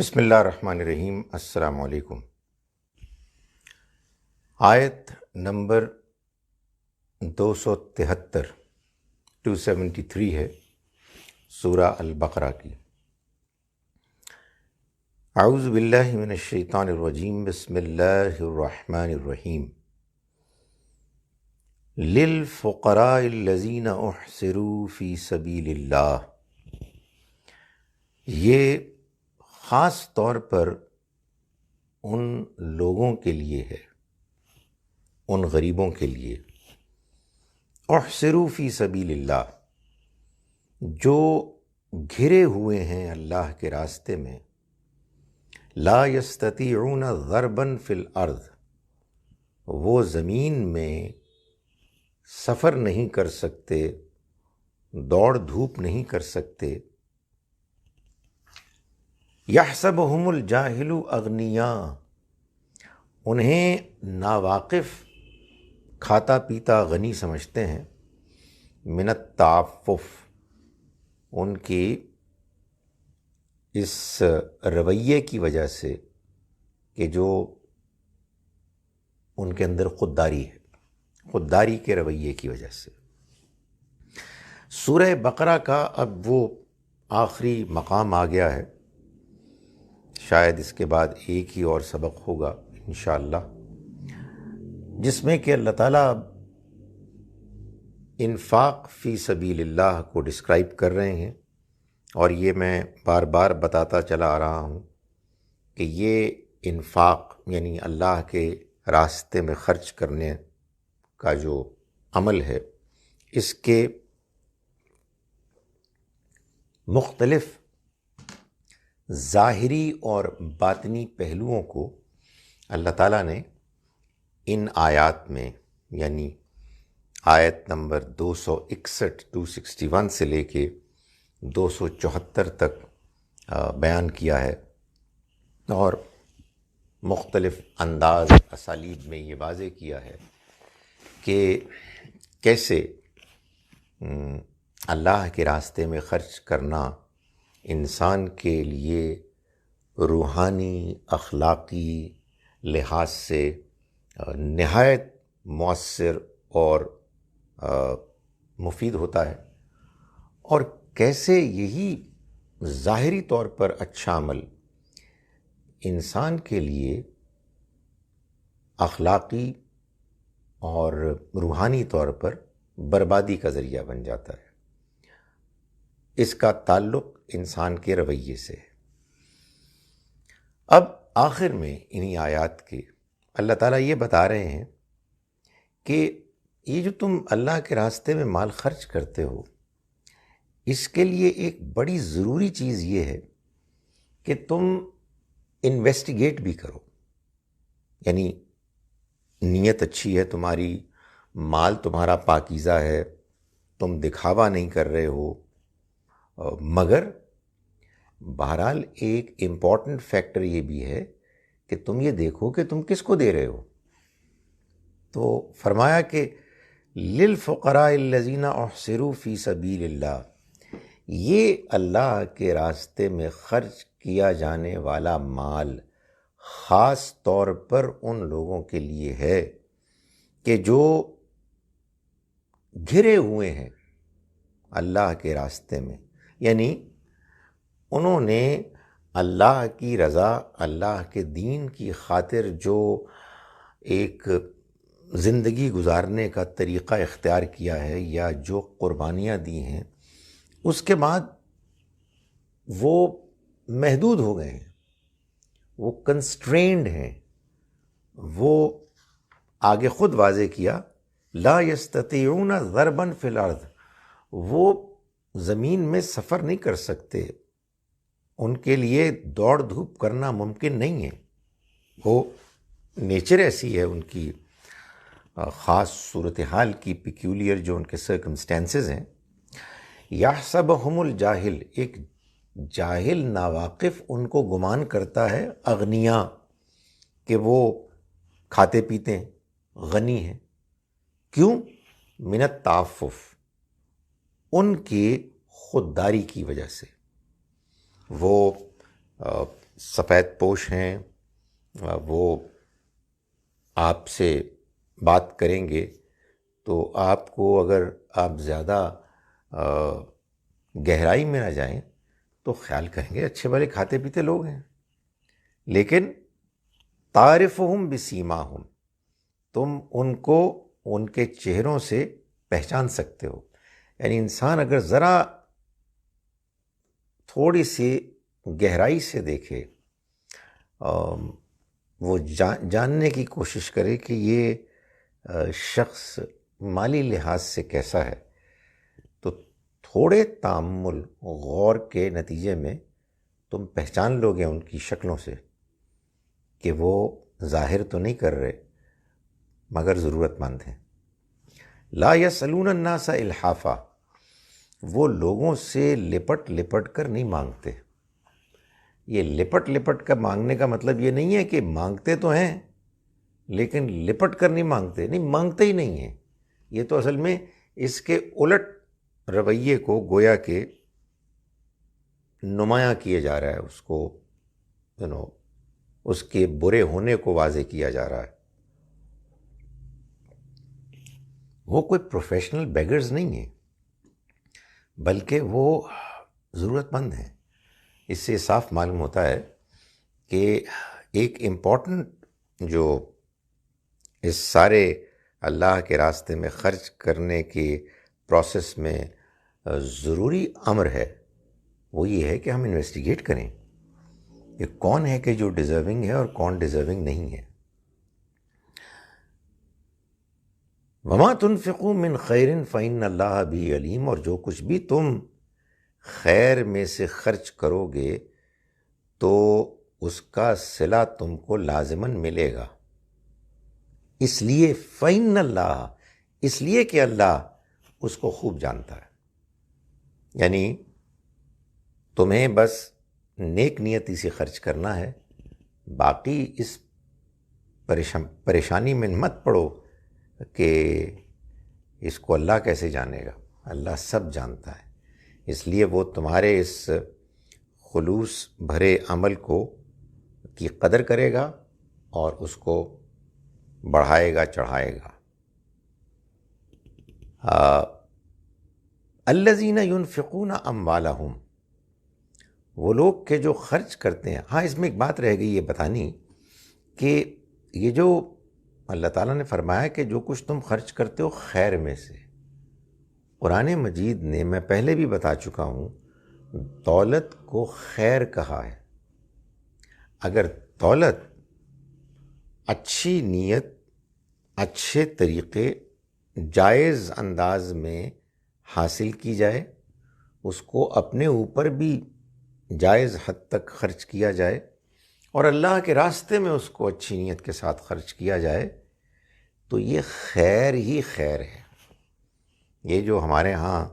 بسم اللہ الرحمن الرحیم۔ السلام علیکم۔ آیت نمبر 273 ہے سورہ البقرہ کی۔ اعوذ باللہ من الشیطان الرجیم، بسم اللہ الرحمن الرحیم۔ للفقراء الذین احصروا فی سبیل اللہ، یہ خاص طور پر ان لوگوں کے لیے ہے، ان غریبوں کے لیے، احصروا فی سبیل اللہ، جو گھرے ہوئے ہیں اللہ کے راستے میں، لا یستطیعون ضربا فی الارض، وہ زمین میں سفر نہیں کر سکتے، دوڑ دھوپ نہیں کر سکتے۔ یحسبہم الجاہل اغنیاء، انہیں ناواقف کھاتا پیتا غنی سمجھتے ہیں، من التعفف، ان کی اس رویے کی وجہ سے کہ جو ان کے اندر خودداری ہے، خودداری کے رویے کی وجہ سے۔ سورہ بقرہ کا اب وہ آخری مقام آ گیا ہے، شاید اس کے بعد ایک ہی اور سبق ہوگا انشاءاللہ، جس میں کہ اللہ تعالیٰ انفاق فی سبیل اللہ کو ڈسکرائب کر رہے ہیں، اور یہ میں بار بار بتاتا چلا آ رہا ہوں کہ یہ انفاق یعنی اللہ کے راستے میں خرچ کرنے کا جو عمل ہے، اس کے مختلف ظاہری اور باطنی پہلوؤں کو اللہ تعالیٰ نے ان آیات میں، یعنی آیت نمبر 261 سے لے کے 274 تک بیان کیا ہے، اور مختلف انداز اسالیب میں یہ واضح کیا ہے کہ کیسے اللہ کے راستے میں خرچ کرنا انسان کے لیے روحانی اخلاقی لحاظ سے نہایت مؤثر اور مفید ہوتا ہے، اور کیسے یہی ظاہری طور پر اچھا عمل انسان کے لیے اخلاقی اور روحانی طور پر بربادی کا ذریعہ بن جاتا ہے۔ اس کا تعلق انسان کے رویے سے ہے۔ اب آخر میں انہی آیات کے اللہ تعالیٰ یہ بتا رہے ہیں کہ یہ جو تم اللہ کے راستے میں مال خرچ کرتے ہو، اس کے لیے ایک بڑی ضروری چیز یہ ہے کہ تم انویسٹیگیٹ بھی کرو، یعنی نیت اچھی ہے تمہاری، مال تمہارا پاکیزہ ہے، تم دکھاوا نہیں کر رہے ہو، مگر بہرحال ایک امپورٹنٹ فیکٹر یہ بھی ہے کہ تم یہ دیکھو کہ تم کس کو دے رہے ہو۔ تو فرمایا کہ للفقراء الذین احصروا فی سبیل اللہ، یہ اللہ کے راستے میں خرچ کیا جانے والا مال خاص طور پر ان لوگوں کے لیے ہے کہ جو گھرے ہوئے ہیں اللہ کے راستے میں، یعنی انہوں نے اللہ کی رضا، اللہ کے دین کی خاطر جو ایک زندگی گزارنے کا طریقہ اختیار کیا ہے یا جو قربانیاں دی ہیں، اس کے بعد وہ محدود ہو گئے ہیں، وہ کنسٹرینڈ ہیں۔ وہ آگے خود واضح کیا، لا یستطیعون ضربا فی الارض، وہ زمین میں سفر نہیں کر سکتے، ان کے لیے دوڑ دھوپ کرنا ممکن نہیں ہے، وہ نیچر ایسی ہے ان کی، خاص صورتحال کی پیکیولیر جو ان کے سرکمسٹینسز ہیں۔ یحسبہم الجاہل، ایک جاہل ناواقف ان کو گمان کرتا ہے اغنیاء، کہ وہ کھاتے پیتے ہیں، غنی ہیں۔ کیوں؟ من التعفف، ان کی خودداری کی وجہ سے۔ وہ سفید پوش ہیں وہ آپ سے بات کریں گے تو آپ کو، اگر آپ زیادہ گہرائی میں نہ جائیں تو خیال کریں گے اچھے بھلے کھاتے پیتے لوگ ہیں، لیکن تعرفہم بسیماہم، تم ان کو ان کے چہروں سے پہچان سکتے ہو. یعنی انسان اگر ذرا تھوڑی سی گہرائی سے دیکھے، وہ جاننے کی کوشش کرے کہ یہ شخص مالی لحاظ سے کیسا ہے، تو تھوڑے تأمل غور کے نتیجے میں تم پہچان لو گے ان کی شکلوں سے کہ وہ ظاہر تو نہیں کر رہے مگر ضرورت مند ہیں. لا یسألون الناس الحافا، وہ لوگوں سے لپٹ لپٹ کر نہیں مانگتے. یہ لپٹ لپٹ کر مانگنے کا مطلب یہ نہیں ہے کہ مانگتے تو ہیں لیکن لپٹ کر نہیں مانگتے، نہیں مانگتے ہی نہیں ہیں. یہ تو اصل میں اس کے الٹ رویے کو گویا کہ نمایاں کیا جا رہا ہے، اس کو اس کے برے ہونے کو واضح کیا جا رہا ہے. وہ کوئی پروفیشنل بیگرز نہیں ہیں بلکہ وہ ضرورت مند ہیں. اس سے صاف معلوم ہوتا ہے کہ ایک امپورٹنٹ جو اس سارے اللہ کے راستے میں خرچ کرنے کے پروسیس میں ضروری امر ہے وہ یہ ہے کہ ہم انویسٹیگیٹ کریں کہ کون ہے کہ جو ڈیزرونگ ہے اور کون ڈیزرونگ نہیں ہے. وما تنفقوا من خیر فإن اللہ بہ علیم، اور جو کچھ بھی تم خیر میں سے خرچ کرو گے تو اس کا صلہ تم کو لازماً ملے گا. اس لیے فإن اللہ، اس لیے کہ اللہ اس کو خوب جانتا ہے. یعنی تمہیں بس نیک نیتی سے خرچ کرنا ہے، باقی اس پریشانی میں مت پڑو کہ اس کو اللہ کیسے جانے گا. اللہ سب جانتا ہے، اس لیے وہ تمہارے اس خلوص بھرے عمل کی قدر کرے گا اور اس کو بڑھائے گا، چڑھائے گا. الذین ینفقون اموالہم، وہ لوگ کہ جو خرچ کرتے ہیں. ہاں، اس میں ایک بات رہ گئی یہ بتانی کہ یہ جو اللہ تعالیٰ نے فرمایا کہ جو کچھ تم خرچ کرتے ہو خیر میں سے، قرآن مجید نے، میں پہلے بھی بتا چکا ہوں، دولت کو خیر کہا ہے. اگر دولت اچھی نیت، اچھے طریقے، جائز انداز میں حاصل کی جائے، اس کو اپنے اوپر بھی جائز حد تک خرچ کیا جائے اور اللہ کے راستے میں اس کو اچھی نیت کے ساتھ خرچ کیا جائے، تو یہ خیر ہی خیر ہے. یہ جو ہمارے ہاں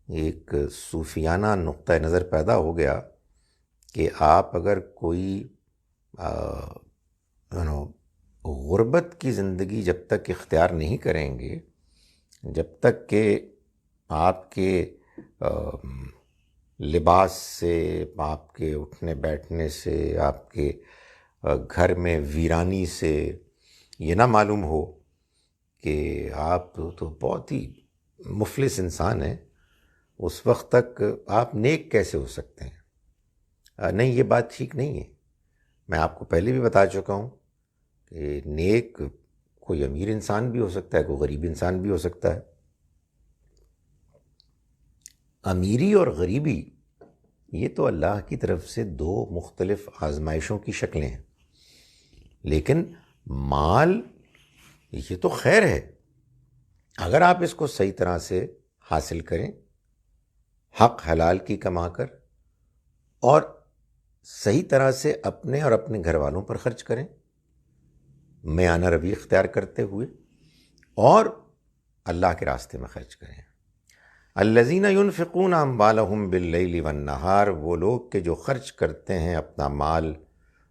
ایک صوفیانہ نقطہ نظر پیدا ہو گیا کہ آپ اگر کوئی غربت کی زندگی جب تک اختیار نہیں کریں گے، جب تک کہ آپ کے لباس سے، آپ کے اٹھنے بیٹھنے سے، آپ کے گھر میں ویرانی سے یہ نہ معلوم ہو کہ آپ تو بہت ہی مفلس انسان ہیں، اس وقت تک آپ نیک کیسے ہو سکتے ہیں؟ نہیں، یہ بات ٹھیک نہیں ہے. میں آپ کو پہلے بھی بتا چکا ہوں کہ نیک کوئی امیر انسان بھی ہو سکتا ہے، کوئی غریب انسان بھی ہو سکتا ہے. امیری اور غریبی یہ تو اللہ کی طرف سے دو مختلف آزمائشوں کی شکلیں ہیں، لیکن مال یہ تو خیر ہے. اگر آپ اس کو صحیح طرح سے حاصل کریں، حق حلال کی کما کر، اور صحیح طرح سے اپنے اور اپنے گھر والوں پر خرچ کریں، میانہ روی اختیار کرتے ہوئے، اور اللہ کے راستے میں خرچ کریں. الذین ینفقون اموالہم باللیل والنہار، وہ لوگ کہ جو خرچ کرتے ہیں اپنا مال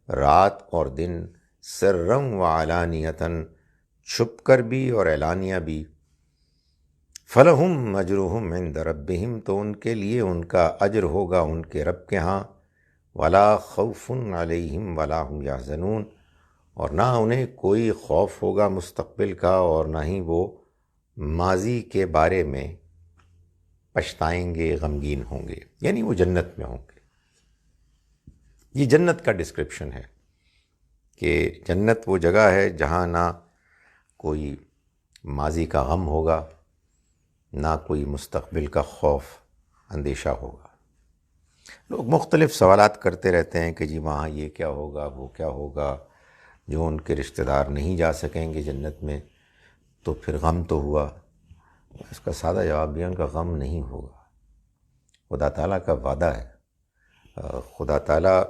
رات اور دن، سرًا وعلانیۃً، چھپ کر بھی اور اعلانیہ بھی. فلہم اجرہم عند ربہم، تو ان کے لیے ان کا اجر ہوگا ان کے رب کے ہاں. ولا خوف علیہم ولا هم یحزنون، اور نہ انہیں کوئی خوف ہوگا مستقبل کا، اور نہ ہی وہ ماضی کے بارے میں پچھتائیں گے، غمگین ہوں گے، یعنی وہ جنت میں ہوں گے۔ یہ جنت کا ڈسکرپشن ہے کہ جنت وہ جگہ ہے جہاں نہ کوئی ماضی کا غم ہوگا، نہ کوئی مستقبل کا خوف اندیشہ ہوگا۔ لوگ مختلف سوالات کرتے رہتے ہیں کہ جی وہاں یہ کیا ہوگا، وہ کیا ہوگا، جو ان کے رشتہ دار نہیں جا سکیں گے جنت میں تو پھر غم تو ہوا۔ اس کا سادہ جواب یہ ان کا غم نہیں ہوگا، خدا تعالیٰ کا وعدہ ہے۔ خدا تعالیٰ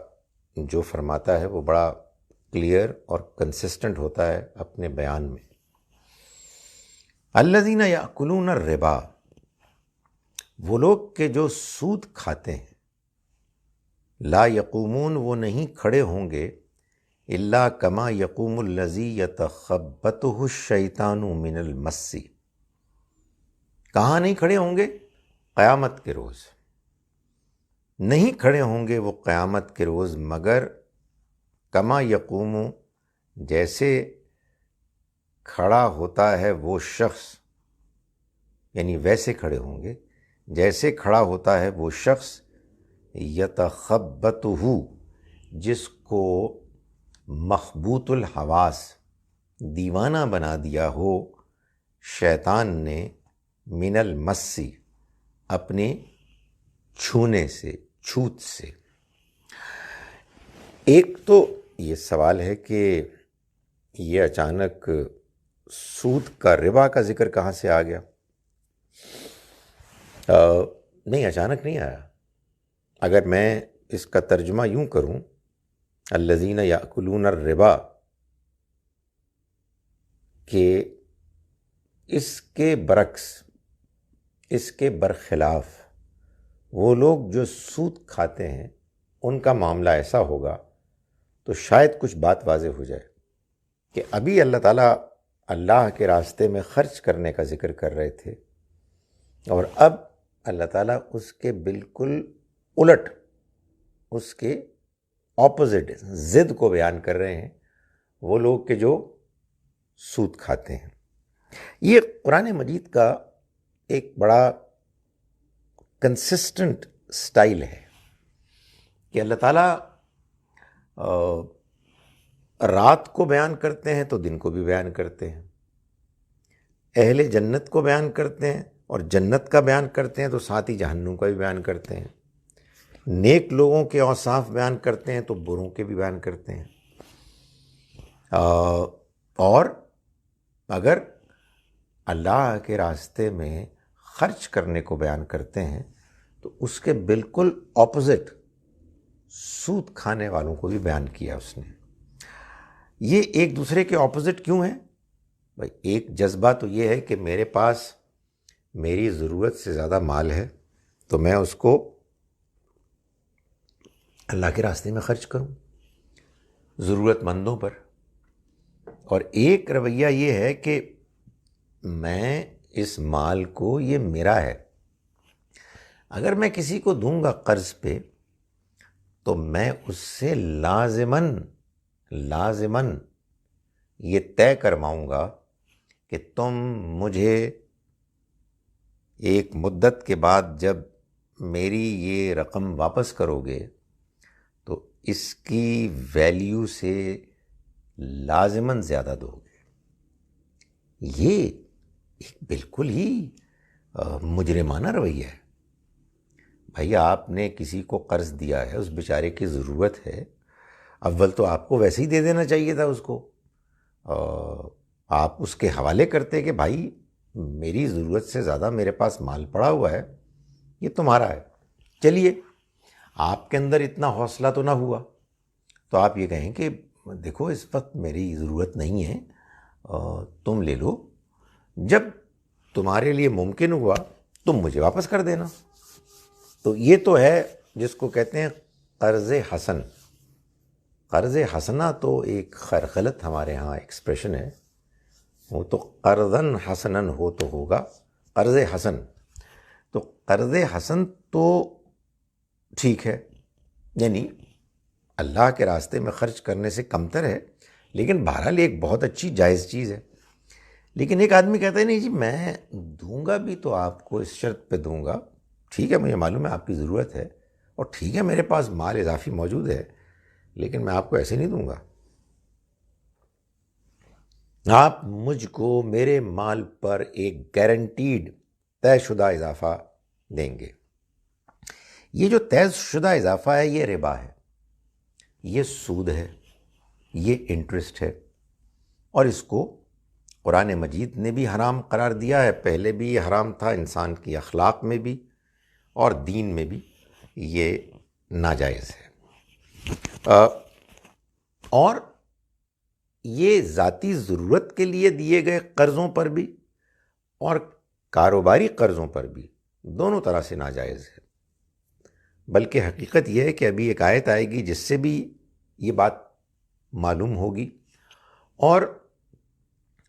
جو فرماتا ہے وہ بڑا کلیئر اور کنسسٹنٹ ہوتا ہے اپنے بیان میں۔ الذین یأکلون الربا، وہ لوگ کہ جو سود کھاتے ہیں، لا یقومون، وہ نہیں کھڑے ہوں گے، الا کما یقوم الذی یتخبطہ الشیطان من المس، کہاں نہیں کھڑے ہوں گے؟ قیامت کے روز نہیں کھڑے ہوں گے وہ قیامت کے روز، مگر کما یقوم، جیسے کھڑا ہوتا ہے وہ شخص، یعنی ویسے کھڑے ہوں گے جیسے کھڑا ہوتا ہے وہ شخص، یتخبطہ، جس کو مخبوط الحواس، دیوانہ بنا دیا ہو شیطان نے، من المسی، اپنے چھونے سے، چھوت سے۔ ایک تو یہ سوال ہے کہ یہ اچانک سود کا، ربا کا ذکر کہاں سے آ گیا؟ نہیں، اچانک نہیں آیا۔ اگر میں اس کا ترجمہ یوں کروں، الذین یأکلون الربا، کہ اس کے برعکس، اس کے برخلاف وہ لوگ جو سود کھاتے ہیں ان کا معاملہ ایسا ہوگا تو شاید کچھ بات واضح ہو جائے کہ ابھی اللہ تعالیٰ اللہ کے راستے میں خرچ کرنے کا ذکر کر رہے تھے، اور اب اللہ تعالیٰ اس کے بالکل الٹ، اس کے اپوزٹ، ضد کو بیان کر رہے ہیں، وہ لوگ کہ جو سود کھاتے ہیں۔ یہ قرآن مجید کا ایک بڑا کنسسٹنٹ سٹائل ہے کہ اللہ تعالیٰ رات کو بیان کرتے ہیں تو دن کو بھی بیان کرتے ہیں، اہل جنت کو بیان کرتے ہیں اور جنت کا بیان کرتے ہیں تو ساتھ ہی جہنم کا بھی بیان کرتے ہیں، نیک لوگوں کے اوصاف بیان کرتے ہیں تو بروں کے بھی بیان کرتے ہیں، اور اگر اللہ کے راستے میں خرچ کرنے کو بیان کرتے ہیں تو اس کے بالکل اپوزٹ سود کھانے والوں کو بھی بیان کیا اس نے۔ یہ ایک دوسرے کے اپوزٹ کیوں ہیں؟ بھائی ایک جذبہ تو یہ ہے کہ میرے پاس میری ضرورت سے زیادہ مال ہے تو میں اس کو اللہ کے راستے میں خرچ کروں، ضرورت مندوں پر، اور ایک رویہ یہ ہے کہ میں اس مال کو، یہ میرا ہے، اگر میں کسی کو دوں گا قرض پہ تو میں اس سے لازماً یہ طے کرواؤں گا کہ تم مجھے ایک مدت کے بعد جب میری یہ رقم واپس کرو گے تو اس کی ویلیو سے لازماً زیادہ دو گے۔ یہ ایک بالکل ہی مجرمانہ رویہ ہے۔ بھائی آپ نے کسی کو قرض دیا ہے، اس بیچارے کی ضرورت ہے، اول تو آپ کو ویسے ہی دے دینا چاہیے تھا اس کو، آپ اس کے حوالے کرتے کہ بھائی میری ضرورت سے زیادہ میرے پاس مال پڑا ہوا ہے، یہ تمہارا ہے، چلیے۔ آپ کے اندر اتنا حوصلہ تو نہ ہوا تو آپ یہ کہیں کہ دیکھو اس وقت میری ضرورت نہیں ہے، تم لے لو، جب تمہارے لیے ممکن ہوا تم مجھے واپس کر دینا۔ تو یہ تو ہے جس کو کہتے ہیں قرض حسن۔ قرض حسنہ تو ایک غلط ہمارے ہاں ایکسپریشن ہے، وہ تو قرضاً حسناً ہو تو ہوگا قرض حسن۔ تو قرض حسن تو ٹھیک ہے، یعنی اللہ کے راستے میں خرچ کرنے سے کمتر ہے، لیکن بہرحال ایک بہت اچھی جائز چیز ہے۔ لیکن ایک آدمی کہتا ہے نہیں جی میں دوں گا بھی تو آپ کو اس شرط پہ دوں گا، ٹھیک ہے مجھے معلوم ہے آپ کی ضرورت ہے، اور ٹھیک ہے میرے پاس مال اضافی موجود ہے، لیکن میں آپ کو ایسے نہیں دوں گا، آپ مجھ کو میرے مال پر ایک گارنٹیڈ طے شدہ اضافہ دیں گے۔ یہ جو طے شدہ اضافہ ہے یہ ربا ہے، یہ سود ہے، یہ انٹرسٹ ہے، اور اس کو قرآن مجید نے بھی حرام قرار دیا ہے، پہلے بھی یہ حرام تھا، انسان کی اخلاق میں بھی اور دین میں بھی یہ ناجائز ہے۔ اور یہ ذاتی ضرورت کے لیے دیے گئے قرضوں پر بھی اور کاروباری قرضوں پر بھی دونوں طرح سے ناجائز ہے۔ بلکہ حقیقت یہ ہے کہ ابھی ایک آیت آئے گی جس سے بھی یہ بات معلوم ہوگی، اور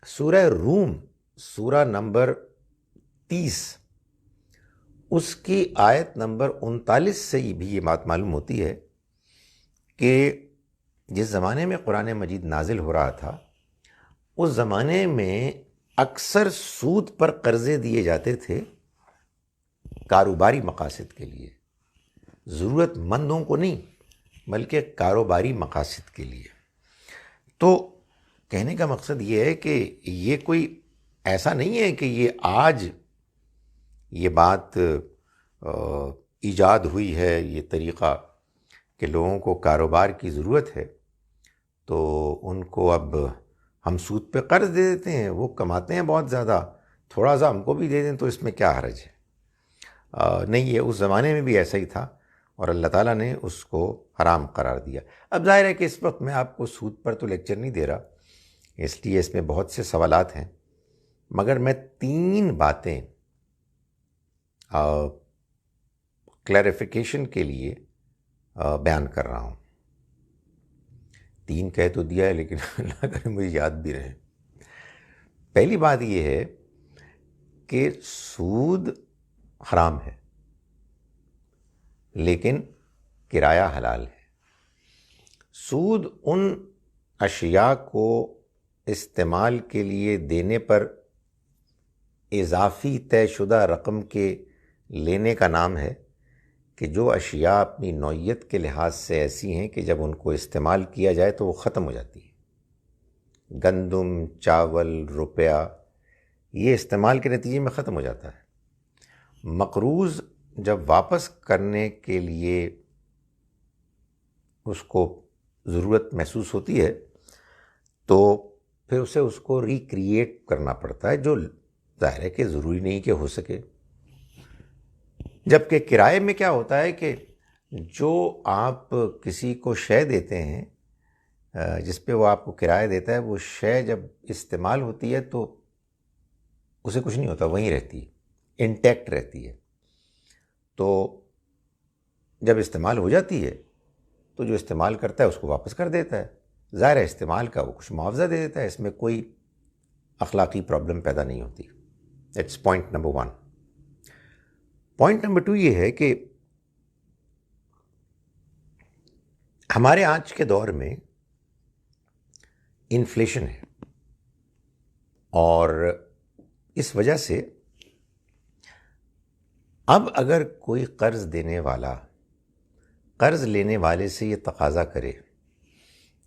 سورہ روم سورہ نمبر 30 اس کی آیت نمبر 39 سے بھی یہ بات معلوم ہوتی ہے کہ جس زمانے میں قرآن مجید نازل ہو رہا تھا اس زمانے میں اکثر سود پر قرضے دیے جاتے تھے کاروباری مقاصد کے لیے، ضرورت مندوں کو نہیں بلکہ کاروباری مقاصد کے لیے۔ تو کہنے کا مقصد یہ ہے کہ یہ کوئی ایسا نہیں ہے کہ یہ آج یہ بات ایجاد ہوئی ہے، یہ طریقہ کہ لوگوں کو کاروبار کی ضرورت ہے تو ان کو اب ہم سود پہ قرض دے دیتے ہیں، وہ کماتے ہیں بہت زیادہ، تھوڑا سا ہم کو بھی دے دیں تو اس میں کیا حرج ہے۔ نہیں، یہ اس زمانے میں بھی ایسا ہی تھا اور اللہ تعالیٰ نے اس کو حرام قرار دیا۔ اب ظاہر ہے کہ اس وقت میں آپ کو سود پر تو لیکچر نہیں دے رہا، اس لیے اس میں بہت سے سوالات ہیں، مگر میں 3 باتیں کلیریفیکیشن کے لیے بیان کر رہا ہوں۔ 3 کہہ تو دیا ہے لیکن اللہ کرے مجھے یاد بھی رہے۔ پہلی بات یہ ہے کہ سود حرام ہے لیکن کرایہ حلال ہے۔ سود ان اشیاء کو استعمال کے لیے دینے پر اضافی طے شدہ رقم کے لینے کا نام ہے کہ جو اشیاء اپنی نوعیت کے لحاظ سے ایسی ہیں کہ جب ان کو استعمال کیا جائے تو وہ ختم ہو جاتی ہے۔ گندم، چاول، روپیہ، یہ استعمال کے نتیجے میں ختم ہو جاتا ہے۔ مقروض جب واپس کرنے کے لیے اس کو ضرورت محسوس ہوتی ہے تو پھر اسے اس کو ریکریٹ کرنا پڑتا ہے، جو ظاہر ہے کہ ضروری نہیں کہ ہو سکے۔ جبکہ کرائے میں کیا ہوتا ہے کہ جو آپ کسی کو شے دیتے ہیں، جس پہ وہ آپ کو کرایہ دیتا ہے، وہ شے جب استعمال ہوتی ہے تو اسے کچھ نہیں ہوتا، وہیں رہتی ہے، انٹیکٹ رہتی ہے۔ تو جب استعمال ہو جاتی ہے تو جو استعمال کرتا ہے اس کو واپس کر دیتا ہے، ظاہر ہے استعمال کا وہ کچھ معاوضہ دے دیتا ہے، اس میں کوئی اخلاقی پرابلم پیدا نہیں ہوتی۔ It's point number 1۔ Point number 2 یہ ہے کہ ہمارے آج کے دور میں انفلیشن ہے، اور اس وجہ سے اب اگر کوئی قرض دینے والا قرض لینے والے سے یہ تقاضا کرے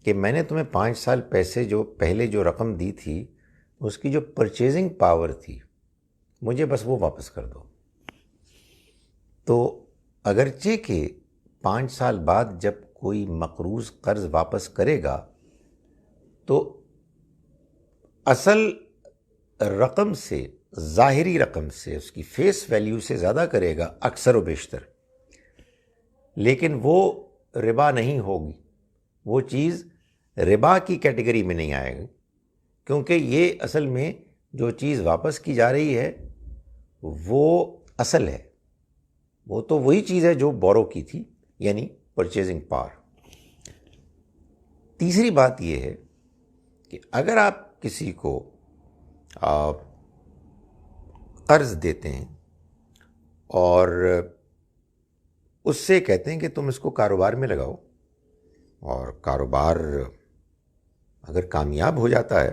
کہ میں نے تمہیں 5 سال پیسے جو پہلے جو رقم دی تھی اس کی جو پرچیزنگ پاور تھی مجھے بس وہ واپس کر دو، تو اگرچہ کہ 5 سال بعد جب کوئی مقروض قرض واپس کرے گا تو اصل رقم سے، ظاہری رقم سے، اس کی فیس ویلیو سے زیادہ کرے گا اکثر و بیشتر، لیکن وہ ربا نہیں ہوگی، وہ چیز ربا کی کیٹیگری میں نہیں آئے گی، کیونکہ یہ اصل میں جو چیز واپس کی جا رہی ہے وہ اصل ہے، وہ تو وہی چیز ہے جو بورو کی تھی، یعنی پرچیزنگ پاور۔ تیسری بات یہ ہے کہ اگر آپ کسی کو قرض دیتے ہیں اور اس سے کہتے ہیں کہ تم اس کو کاروبار میں لگاؤ، اور کاروبار اگر کامیاب ہو جاتا ہے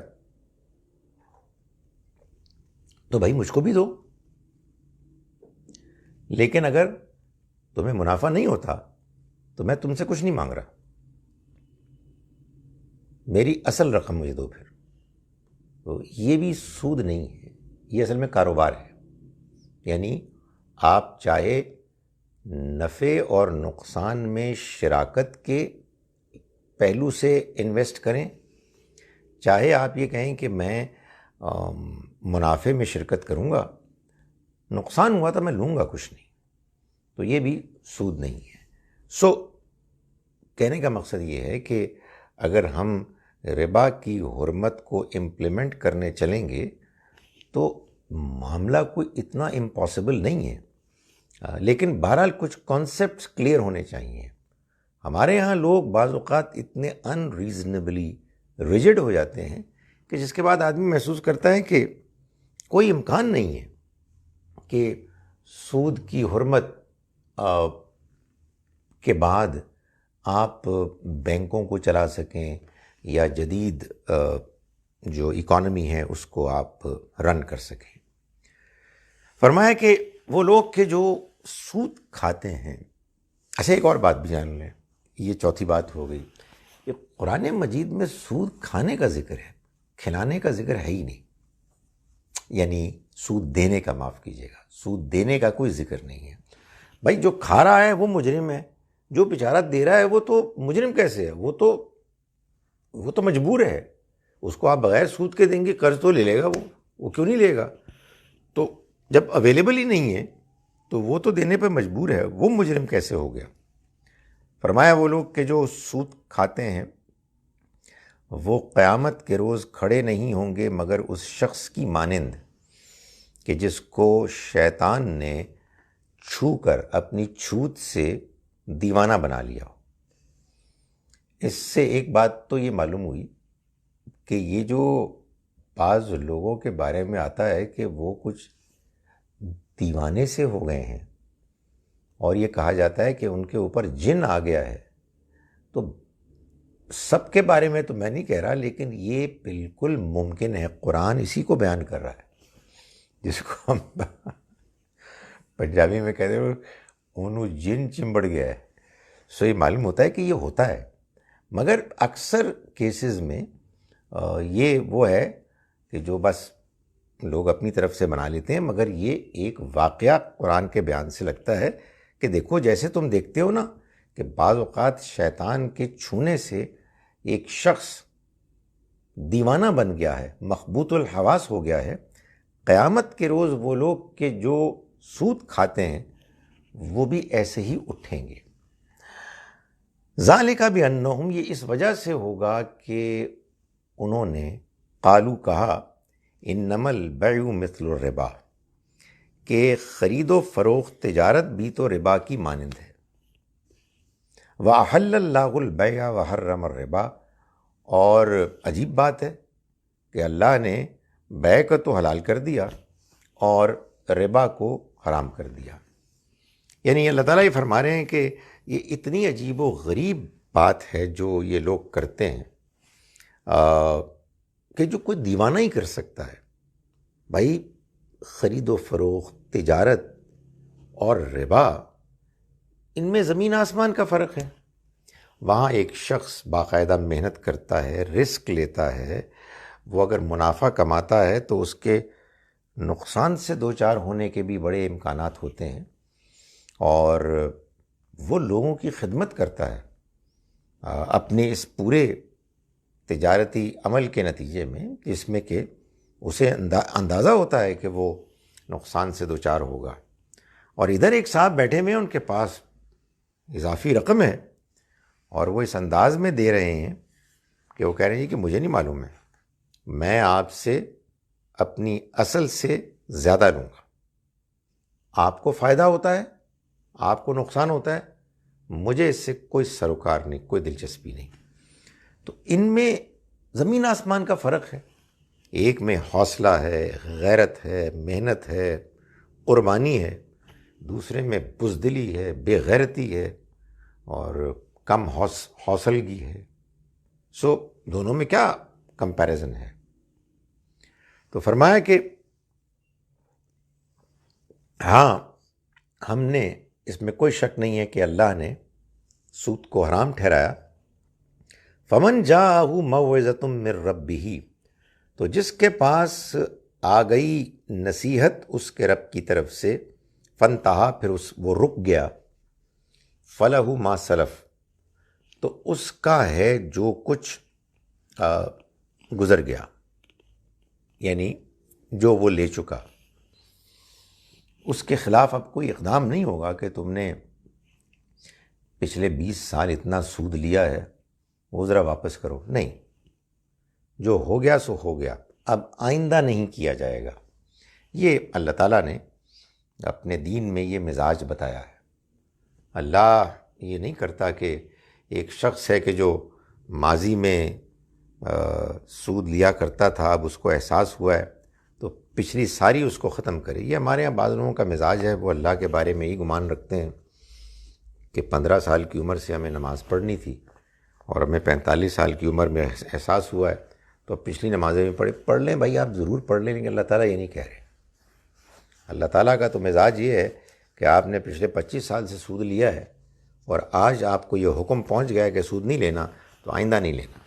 تو بھائی مجھ کو بھی دو، لیکن اگر تمہیں منافع نہیں ہوتا تو میں تم سے کچھ نہیں مانگ رہا، میری اصل رقم مجھے دو پھر۔ تو یہ بھی سود نہیں ہے، یہ اصل میں کاروبار ہے۔ یعنی آپ چاہے نفع اور نقصان میں شراکت کے پہلو سے انویسٹ کریں، چاہے آپ یہ کہیں کہ میں منافع میں شرکت کروں گا، نقصان ہوا تو میں لوں گا کچھ نہیں، تو یہ بھی سود نہیں ہے۔ سو کہنے کا مقصد یہ ہے کہ اگر ہم ربا کی حرمت کو امپلیمنٹ کرنے چلیں گے تو معاملہ کوئی اتنا امپاسبل نہیں ہے، لیکن بہرحال کچھ کانسیپٹس کلیئر ہونے چاہیے۔ ہمارے ہاں لوگ بعض اوقات اتنے ان ریزنیبلی ریجڈ ہو جاتے ہیں کہ جس کے بعد آدمی محسوس کرتا ہے کہ کوئی امکان نہیں ہے کہ سود کی حرمت کے بعد آپ بینکوں کو چلا سکیں یا جدید جو اکانومی ہے اس کو آپ رن کر سکیں۔ فرمایا کہ وہ لوگ کہ جو سود کھاتے ہیں۔ اچھا ایک اور بات بھی جان لیں، یہ چوتھی بات ہو گئی کہ قرآن مجید میں سود کھانے کا ذکر ہے، کھلانے کا ذکر ہے ہی نہیں۔ یعنی سود دینے کا، معاف کیجیے گا، سود دینے کا کوئی ذکر نہیں ہے۔ بھائی جو کھا رہا ہے وہ مجرم ہے، جو بیچارہ دے رہا ہے وہ تو مجرم کیسے ہے؟ وہ تو مجبور ہے، اس کو آپ بغیر سود کے دیں گے، قرض تو لے لے گا، وہ کیوں نہیں لے گا؟ تو جب اویلیبل ہی نہیں ہے تو وہ تو دینے پہ مجبور ہے، وہ مجرم کیسے ہو گیا؟ فرمایا وہ لوگ کہ جو سود کھاتے ہیں وہ قیامت کے روز کھڑے نہیں ہوں گے مگر اس شخص کی مانند کہ جس کو شیطان نے چھو کر اپنی چھوت سے دیوانہ بنا لیا ہو۔ اس سے ایک بات تو یہ معلوم ہوئی کہ یہ جو بعض لوگوں کے بارے میں آتا ہے کہ وہ کچھ دیوانے سے ہو گئے ہیں اور یہ کہا جاتا ہے کہ ان کے اوپر جن آ گیا ہے، تو سب کے بارے میں تو میں نہیں کہہ رہا، لیکن یہ بالکل ممکن ہے۔ قرآن اسی کو بیان کر رہا ہے جس کو ہم پنجابی میں کہتے ہیں اونو جن چمبڑ گیا ہے۔ سو یہ معلوم ہوتا ہے کہ یہ ہوتا ہے، مگر اکثر کیسز میں یہ وہ ہے کہ جو بس لوگ اپنی طرف سے بنا لیتے ہیں، مگر یہ ایک واقعہ قرآن کے بیان سے لگتا ہے کہ دیکھو جیسے تم دیکھتے ہو نا کہ بعض اوقات شیطان کے چھونے سے ایک شخص دیوانہ بن گیا ہے، مخبوط الحواس ہو گیا ہے، قیامت کے روز وہ لوگ کہ جو سود کھاتے ہیں وہ بھی ایسے ہی اٹھیں گے۔ ذالک بانہم، یہ اس وجہ سے ہوگا کہ انہوں نے قالو کہا انما البیع مثل الربا، کہ خرید و فروخت تجارت بھی تو ربا کی مانند ہے۔ وَأَحَلَّ اللَّهُ الْبَيْعَ وَحَرَّمَ الرِّبَا، اور عجیب بات ہے کہ اللہ نے بیع کو تو حلال کر دیا اور ربا کو حرام کر دیا۔ یعنی اللہ تعالیٰ یہ فرما رہے ہیں کہ یہ اتنی عجیب و غریب بات ہے جو یہ لوگ کرتے ہیں کہ جو کوئی دیوانہ ہی کر سکتا ہے۔ بھائی خرید و فروخت، تجارت اور ربا، ان میں زمین آسمان کا فرق ہے۔ وہاں ایک شخص باقاعدہ محنت کرتا ہے، رسک لیتا ہے، وہ اگر منافع کماتا ہے تو اس کے نقصان سے دوچار ہونے کے بھی بڑے امکانات ہوتے ہیں، اور وہ لوگوں کی خدمت کرتا ہے اپنے اس پورے تجارتی عمل کے نتیجے میں، جس میں کہ اسے اندازہ ہوتا ہے کہ وہ نقصان سے دوچار ہوگا، اور ادھر ایک صاحب بیٹھے ہوئے ہیں، ان کے پاس اضافی رقم ہے اور وہ اس انداز میں دے رہے ہیں کہ وہ کہہ رہے ہیں کہ مجھے نہیں معلوم ہے، میں آپ سے اپنی اصل سے زیادہ لوں گا، آپ کو فائدہ ہوتا ہے، آپ کو نقصان ہوتا ہے، مجھے اس سے کوئی سروکار نہیں، کوئی دلچسپی نہیں۔ تو ان میں زمین آسمان کا فرق ہے۔ ایک میں حوصلہ ہے، غیرت ہے، محنت ہے، قربانی ہے، دوسرے میں بزدلی ہے، بے غیرتی ہے اور کم حوصلگی ہے. سو دونوں میں کیا کمپیریزن ہے؟ تو فرمایا کہ ہاں ہم نے، اس میں کوئی شک نہیں ہے کہ اللہ نے سود کو حرام ٹھہرایا. فمن جاءہ موعظۃ من ربہ، تو جس کے پاس آ گئی نصیحت اس کے رب کی طرف سے، فانتہا، پھر وہ رک گیا، فلہ ما سلف، تو اس کا ہے جو کچھ گزر گیا، یعنی جو وہ لے چکا. اس کے خلاف اب کوئی اقدام نہیں ہوگا کہ تم نے پچھلے 20 سال اتنا سود لیا ہے وہ ذرا واپس کرو. نہیں، جو ہو گیا سو ہو گیا، اب آئندہ نہیں کیا جائے گا. یہ اللہ تعالیٰ نے اپنے دین میں یہ مزاج بتایا ہے. اللہ یہ نہیں کرتا کہ ایک شخص ہے کہ جو ماضی میں سود لیا کرتا تھا، اب اس کو احساس ہوا ہے تو پچھلی ساری اس کو ختم کرے. یہ ہمارے یہاں بعض لوگوں کا مزاج ہے، وہ اللہ کے بارے میں ہی گمان رکھتے ہیں کہ 15 سال کی عمر سے ہمیں نماز پڑھنی تھی اور ہمیں 45 سال کی عمر میں احساس ہوا ہے تو پچھلی نمازیں بھی پڑھ لیں. بھائی آپ ضرور پڑھ لیں، لیکن اللہ تعالیٰ یہ نہیں کہہ رہے. اللہ تعالیٰ کا تو مزاج یہ ہے کہ آپ نے پچھلے 25 سال سے سود لیا ہے اور آج آپ کو یہ حکم پہنچ گیا ہے کہ سود نہیں لینا، تو آئندہ نہیں لینا.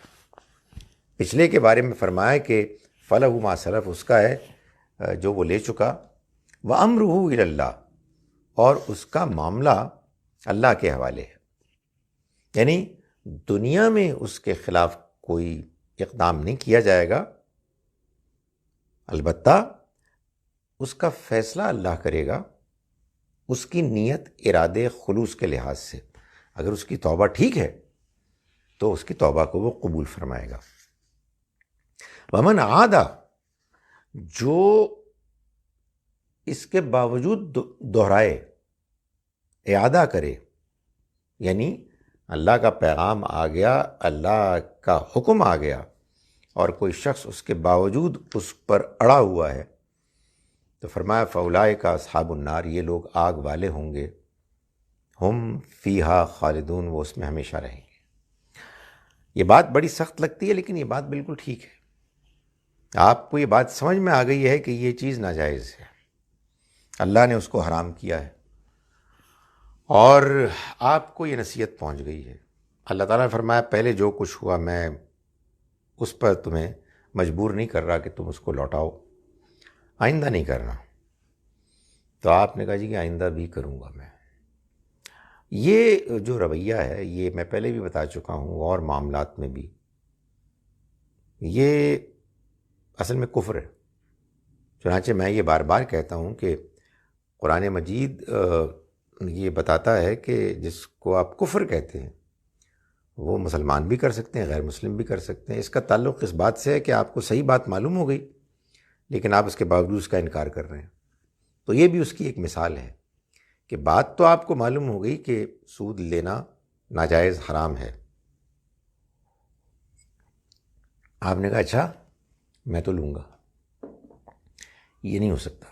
پچھلے کے بارے میں فرمایا کہ فلہ ما سلف، اس کا ہے جو وہ لے چکا، وَأَمْرُهُ إِلَى اللَّهِ، اور اس کا معاملہ اللہ کے حوالے ہے. یعنی دنیا میں اس کے خلاف کوئی اقدام نہیں کیا جائے گا، البتہ اس کا فیصلہ اللہ کرے گا اس کی نیت، ارادے، خلوص کے لحاظ سے. اگر اس کی توبہ ٹھیک ہے تو اس کی توبہ کو وہ قبول فرمائے گا. ومن عاد، جو اس کے باوجود دہرائے، اعادہ کرے، یعنی اللہ کا پیغام آ گیا، اللہ کا حکم آ گیا اور کوئی شخص اس کے باوجود اس پر اڑا ہوا ہے، تو فرمایا فاولئک اصحاب النار، یہ لوگ آگ والے ہوں گے، ہم فیہا خالدون، وہ اس میں ہمیشہ رہیں گے. یہ بات بڑی سخت لگتی ہے لیکن یہ بات بالکل ٹھیک ہے. آپ کو یہ بات سمجھ میں آ گئی ہے کہ یہ چیز ناجائز ہے، اللہ نے اس کو حرام کیا ہے، اور آپ کو یہ نصیحت پہنچ گئی ہے. اللہ تعالیٰ نے فرمایا پہلے جو کچھ ہوا میں اس پر تمہیں مجبور نہیں کر رہا کہ تم اس کو لوٹاؤ، آئندہ نہیں کرنا. تو آپ نے کہا جی کہ آئندہ بھی کروں گا میں. یہ جو رویہ ہے یہ میں پہلے بھی بتا چکا ہوں، اور معاملات میں بھی، یہ اصل میں کفر ہے. چنانچہ میں یہ بار بار کہتا ہوں کہ قرآن مجید یہ بتاتا ہے کہ جس کو آپ کفر کہتے ہیں وہ مسلمان بھی کر سکتے ہیں، غیر مسلم بھی کر سکتے ہیں. اس کا تعلق اس بات سے ہے کہ آپ کو صحیح بات معلوم ہو گئی لیکن آپ اس کے باوجود اس کا انکار کر رہے ہیں. تو یہ بھی اس کی ایک مثال ہے کہ بات تو آپ کو معلوم ہو گئی کہ سود لینا ناجائز، حرام ہے. آپ نے کہا اچھا میں تو لوں گا. یہ نہیں ہو سکتا،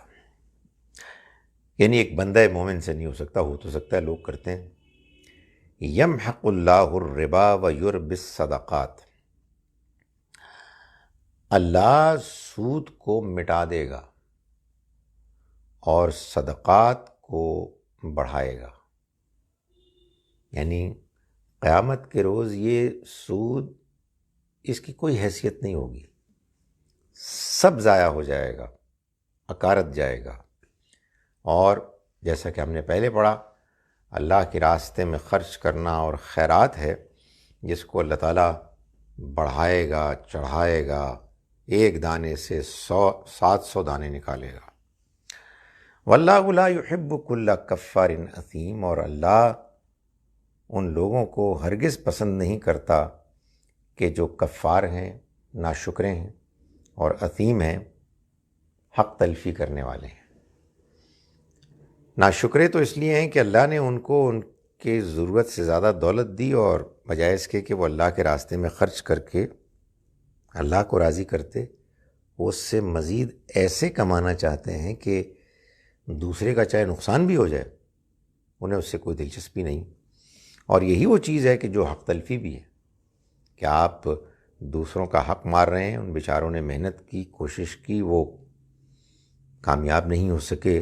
یعنی ایک بندہ مومن سے نہیں ہو سکتا. ہو تو سکتا ہے، لوگ کرتے ہیں. یمحق اللہ الربا ویربی الصدقات، اللہ سود کو مٹا دے گا اور صدقات کو بڑھائے گا. یعنی قیامت کے روز یہ سود، اس کی کوئی حیثیت نہیں ہوگی، سب ضائع ہو جائے گا، اکارت جائے گا. اور جیسا کہ ہم نے پہلے پڑھا، اللہ کے راستے میں خرچ کرنا اور خیرات ہے جس کو اللہ تعالیٰ بڑھائے گا، چڑھائے گا، ایک دانے سے 700 دانے نکالے گا. واللہ لا يحب کل کفار اثیم، اور اللہ ان لوگوں کو ہرگز پسند نہیں کرتا کہ جو کفار ہیں، ناشکرے ہیں اور اثیم ہیں، حق تلفی کرنے والے ہیں. ناشکرے تو اس لیے ہیں کہ اللہ نے ان کو ان کی ضرورت سے زیادہ دولت دی، اور بجائے اس کے کہ وہ اللہ کے راستے میں خرچ کر کے اللہ کو راضی کرتے، وہ اس سے مزید ایسے کمانا چاہتے ہیں کہ دوسرے کا چاہے نقصان بھی ہو جائے انہیں اس سے کوئی دلچسپی نہیں. اور یہی وہ چیز ہے کہ جو حق تلفی بھی ہے، کہ آپ دوسروں کا حق مار رہے ہیں. ان بیچاروں نے محنت کی، کوشش کی، وہ کامیاب نہیں ہو سکے،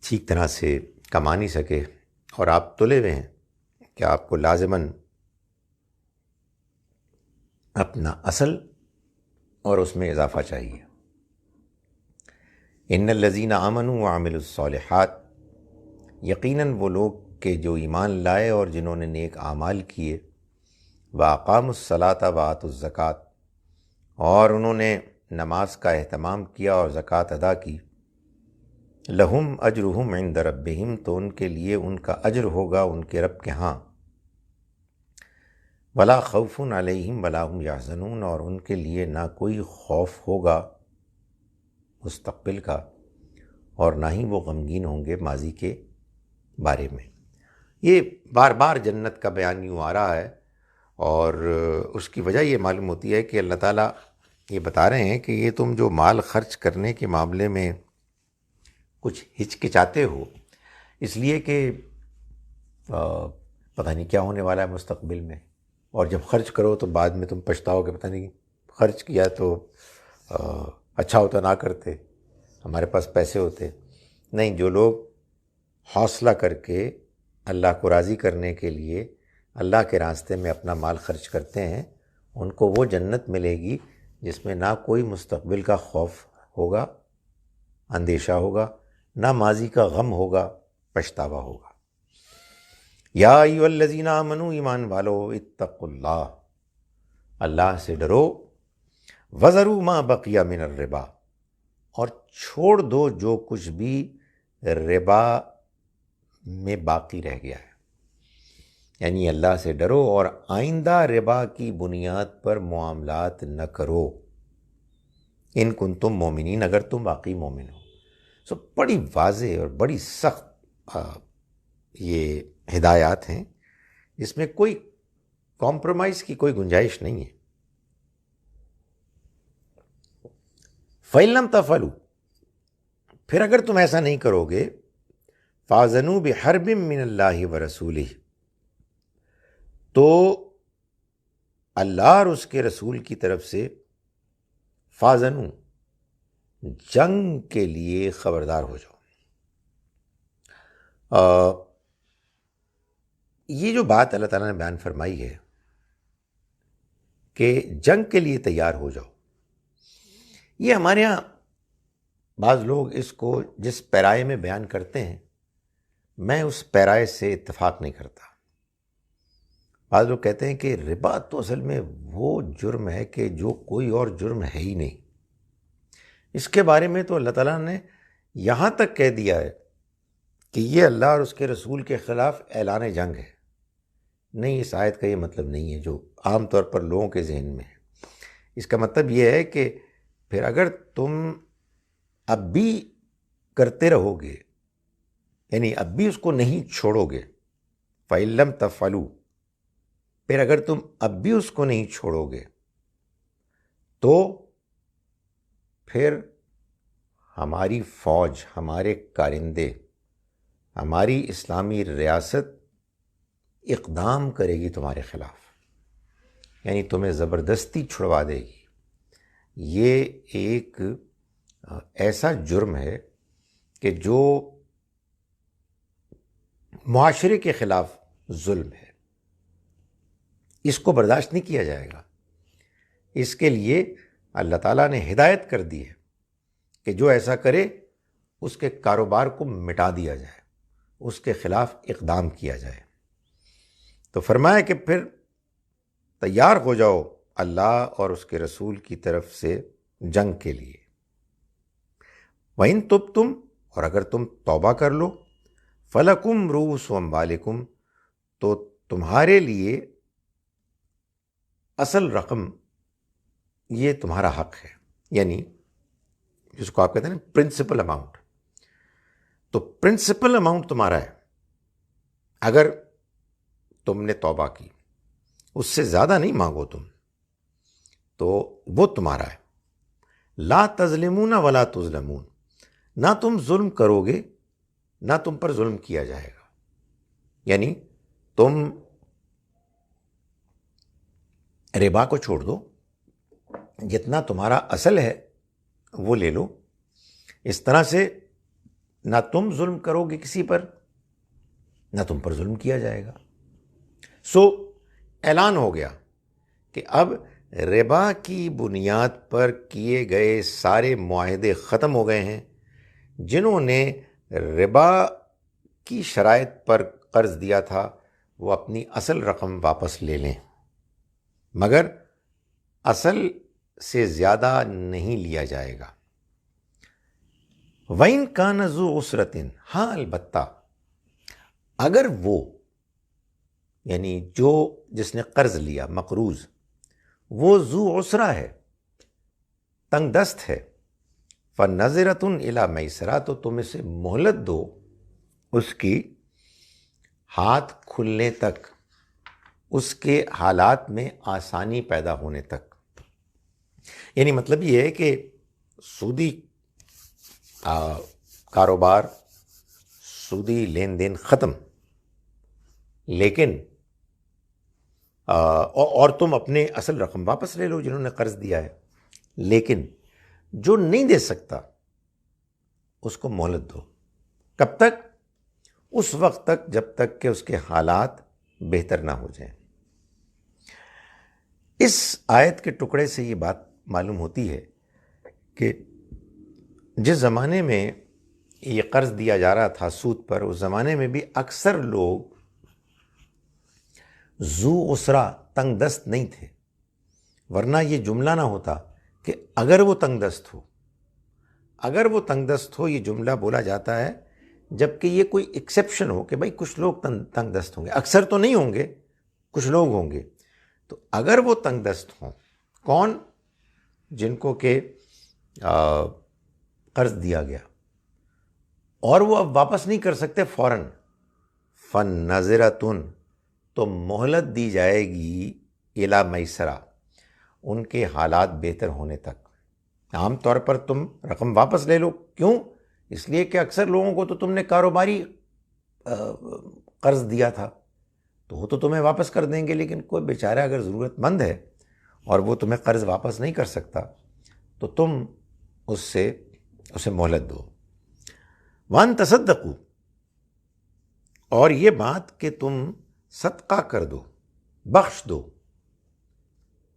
ٹھیک طرح سے کما نہیں سکے، اور آپ تلے ہوئے ہیں کہ آپ کو لازماً اپنا اصل اور اس میں اضافہ چاہیے. ان الذین آمنوا وعملوا الصالحات، یقیناً وہ لوگ کہ جو ایمان لائے اور جنہوں نے نیک اعمال کیے، واقاموا الصلاۃ وآتوا الزکوٰۃ، اور انہوں نے نماز کا اہتمام کیا اور زکوٰۃ ادا کی، لہم اجرہم عند ربہم، تو ان کے لیے ان کا اجر ہوگا ان کے رب کے ہاں، ولا خوف علیہم ولا هم یحزنون، اور ان کے لیے نہ کوئی خوف ہوگا مستقبل کا اور نہ ہی وہ غمگین ہوں گے ماضی کے بارے میں. یہ بار بار جنت کا بیان یوں آ رہا ہے، اور اس کی وجہ یہ معلوم ہوتی ہے کہ اللہ تعالیٰ یہ بتا رہے ہیں کہ یہ تم جو مال خرچ کرنے کے معاملے میں کچھ ہچکچاتے ہو، اس لیے کہ پتہ نہیں کیا ہونے والا ہے مستقبل میں، اور جب خرچ کرو تو بعد میں تم پچھتاؤ کہ پتہ نہیں خرچ کیا تو اچھا ہوتا نہ کرتے، ہمارے پاس پیسے ہوتے. نہیں، جو لوگ حوصلہ کر کے اللہ کو راضی کرنے کے لیے اللہ کے راستے میں اپنا مال خرچ کرتے ہیں، ان کو وہ جنت ملے گی جس میں نہ کوئی مستقبل کا خوف ہوگا، اندیشہ ہوگا، نہ ماضی کا غم ہوگا، پچھتاوا ہوگا. یا ایھا الذین آمنوا، ایمان والو، اتقوا اللہ، اللہ سے ڈرو، وذروا ما بقی من الربا، اور چھوڑ دو جو کچھ بھی ربا میں باقی رہ گیا ہے. یعنی اللہ سے ڈرو اور آئندہ ربا کی بنیاد پر معاملات نہ کرو، ان کنتم مومنین، اگر تم واقعی مومن ہو. بڑی واضح اور بڑی سخت یہ ہدایات ہیں، جس میں کوئی کمپرومائز کی کوئی گنجائش نہیں ہے. فَإِن لَمْ تَفْعَلُوا، پھر اگر تم ایسا نہیں کرو گے، فَأَذَنُوا بِحَرْبٍ مِّنَ اللَّهِ وَرَسُولِهِ، تو اللہ اور اس کے رسول کی طرف سے فَأَذَنُوا، جنگ کے لیے خبردار ہو جاؤ. یہ جو بات اللہ تعالیٰ نے بیان فرمائی ہے کہ جنگ کے لیے تیار ہو جاؤ، یہ ہمارے ہاں بعض لوگ اس کو جس پیرائے میں بیان کرتے ہیں، میں اس پیرائے سے اتفاق نہیں کرتا. بعض لوگ کہتے ہیں کہ ربا تو اصل میں وہ جرم ہے کہ جو کوئی اور جرم ہے ہی نہیں. اس کے بارے میں تو اللہ تعالیٰ نے یہاں تک کہہ دیا ہے کہ یہ اللہ اور اس کے رسول کے خلاف اعلان جنگ ہے. نہیں، اس آیت کا یہ مطلب نہیں ہے جو عام طور پر لوگوں کے ذہن میں ہے. اس کا مطلب یہ ہے کہ پھر اگر تم اب بھی کرتے رہو گے، یعنی اب بھی اس کو نہیں چھوڑو گے، فَإِن لَمْ تَفْعَلُوا، پھر اگر تم اب بھی اس کو نہیں چھوڑو گے تو پھر ہماری فوج، ہمارے کارندے، ہماری اسلامی ریاست اقدام کرے گی تمہارے خلاف، یعنی تمہیں زبردستی چھڑوا دے گی. یہ ایک ایسا جرم ہے کہ جو معاشرے کے خلاف ظلم ہے، اس کو برداشت نہیں کیا جائے گا. اس کے لیے اللہ تعالیٰ نے ہدایت کر دی ہے کہ جو ایسا کرے اس کے کاروبار کو مٹا دیا جائے، اس کے خلاف اقدام کیا جائے. تو فرمایا کہ پھر تیار ہو جاؤ اللہ اور اس کے رسول کی طرف سے جنگ کے لیے. وَإِن تُبْتُمْ، اور اگر تم توبہ کر لو، فَلَكُمْ رُؤُوسُ أَمْوَالِكُمْ، تو تمہارے لیے اصل رقم، یہ تمہارا حق ہے، یعنی جس کو آپ کہتے ہیں نا پرنسپل اماؤنٹ، تو پرنسپل اماؤنٹ تمہارا ہے. اگر تم نے توبہ کی، اس سے زیادہ نہیں مانگو تم، تو وہ تمہارا ہے. لا تظلمون ولا تظلمون، نہ تم ظلم کرو گے نہ تم پر ظلم کیا جائے گا. یعنی تم ربا کو چھوڑ دو، جتنا تمہارا اصل ہے وہ لے لو، اس طرح سے نہ تم ظلم کرو گے کسی پر، نہ تم پر ظلم کیا جائے گا۔ سو اعلان ہو گیا کہ اب ربا کی بنیاد پر کیے گئے سارے معاہدے ختم ہو گئے ہیں۔ جنہوں نے ربا کی شرائط پر قرض دیا تھا وہ اپنی اصل رقم واپس لے لیں، مگر اصل سے زیادہ نہیں لیا جائے گا۔ وَإِن كَانَ ذُو عُسْرَةٍ، ہاں البتہ اگر وہ یعنی جس نے قرض لیا مقروض وہ ذو عسرہ ہے، تنگ دست ہے، فَنَظِرَةٌ إِلَىٰ مَيْسَرَةٍ، تو تم اسے مہلت دو اس کی ہاتھ کھلنے تک، اس کے حالات میں آسانی پیدا ہونے تک۔ یعنی مطلب یہ ہے کہ سودی کاروبار، سودی لین دین ختم، لیکن اور تم اپنے اصل رقم واپس لے لو جنہوں نے قرض دیا ہے، لیکن جو نہیں دے سکتا اس کو مہلت دو۔ کب تک؟ اس وقت تک جب تک کہ اس کے حالات بہتر نہ ہو جائیں۔ اس آیت کے ٹکڑے سے یہ بات معلوم ہوتی ہے کہ جس زمانے میں یہ قرض دیا جا رہا تھا سود پر، اس زمانے میں بھی اکثر لوگ ذو عسرہ، تنگ دست نہیں تھے، ورنہ یہ جملہ نہ ہوتا کہ اگر وہ تنگ دست ہو۔ اگر وہ تنگ دست ہو، یہ جملہ بولا جاتا ہے جبکہ یہ کوئی ایکسیپشن ہو کہ بھائی کچھ لوگ تنگ دست ہوں گے، اکثر تو نہیں ہوں گے، کچھ لوگ ہوں گے۔ تو اگر وہ تنگ دست ہوں، کون؟ جن کو کہ قرض دیا گیا اور وہ اب واپس نہیں کر سکتے فوراً، فَنَظِرَةٌ، تو مہلت دی جائے گی اِلیٰ میسرہ، ان کے حالات بہتر ہونے تک۔ عام طور پر تم رقم واپس لے لو، کیوں؟ اس لیے کہ اکثر لوگوں کو تو تم نے کاروباری قرض دیا تھا تو وہ تو تمہیں واپس کر دیں گے، لیکن کوئی بیچارہ اگر ضرورت مند ہے اور وہ تمہیں قرض واپس نہیں کر سکتا تو تم اسے مہلت دو۔ وَأَن تَصَدَّقُوا، اور یہ بات کہ تم صدقہ کر دو، بخش دو،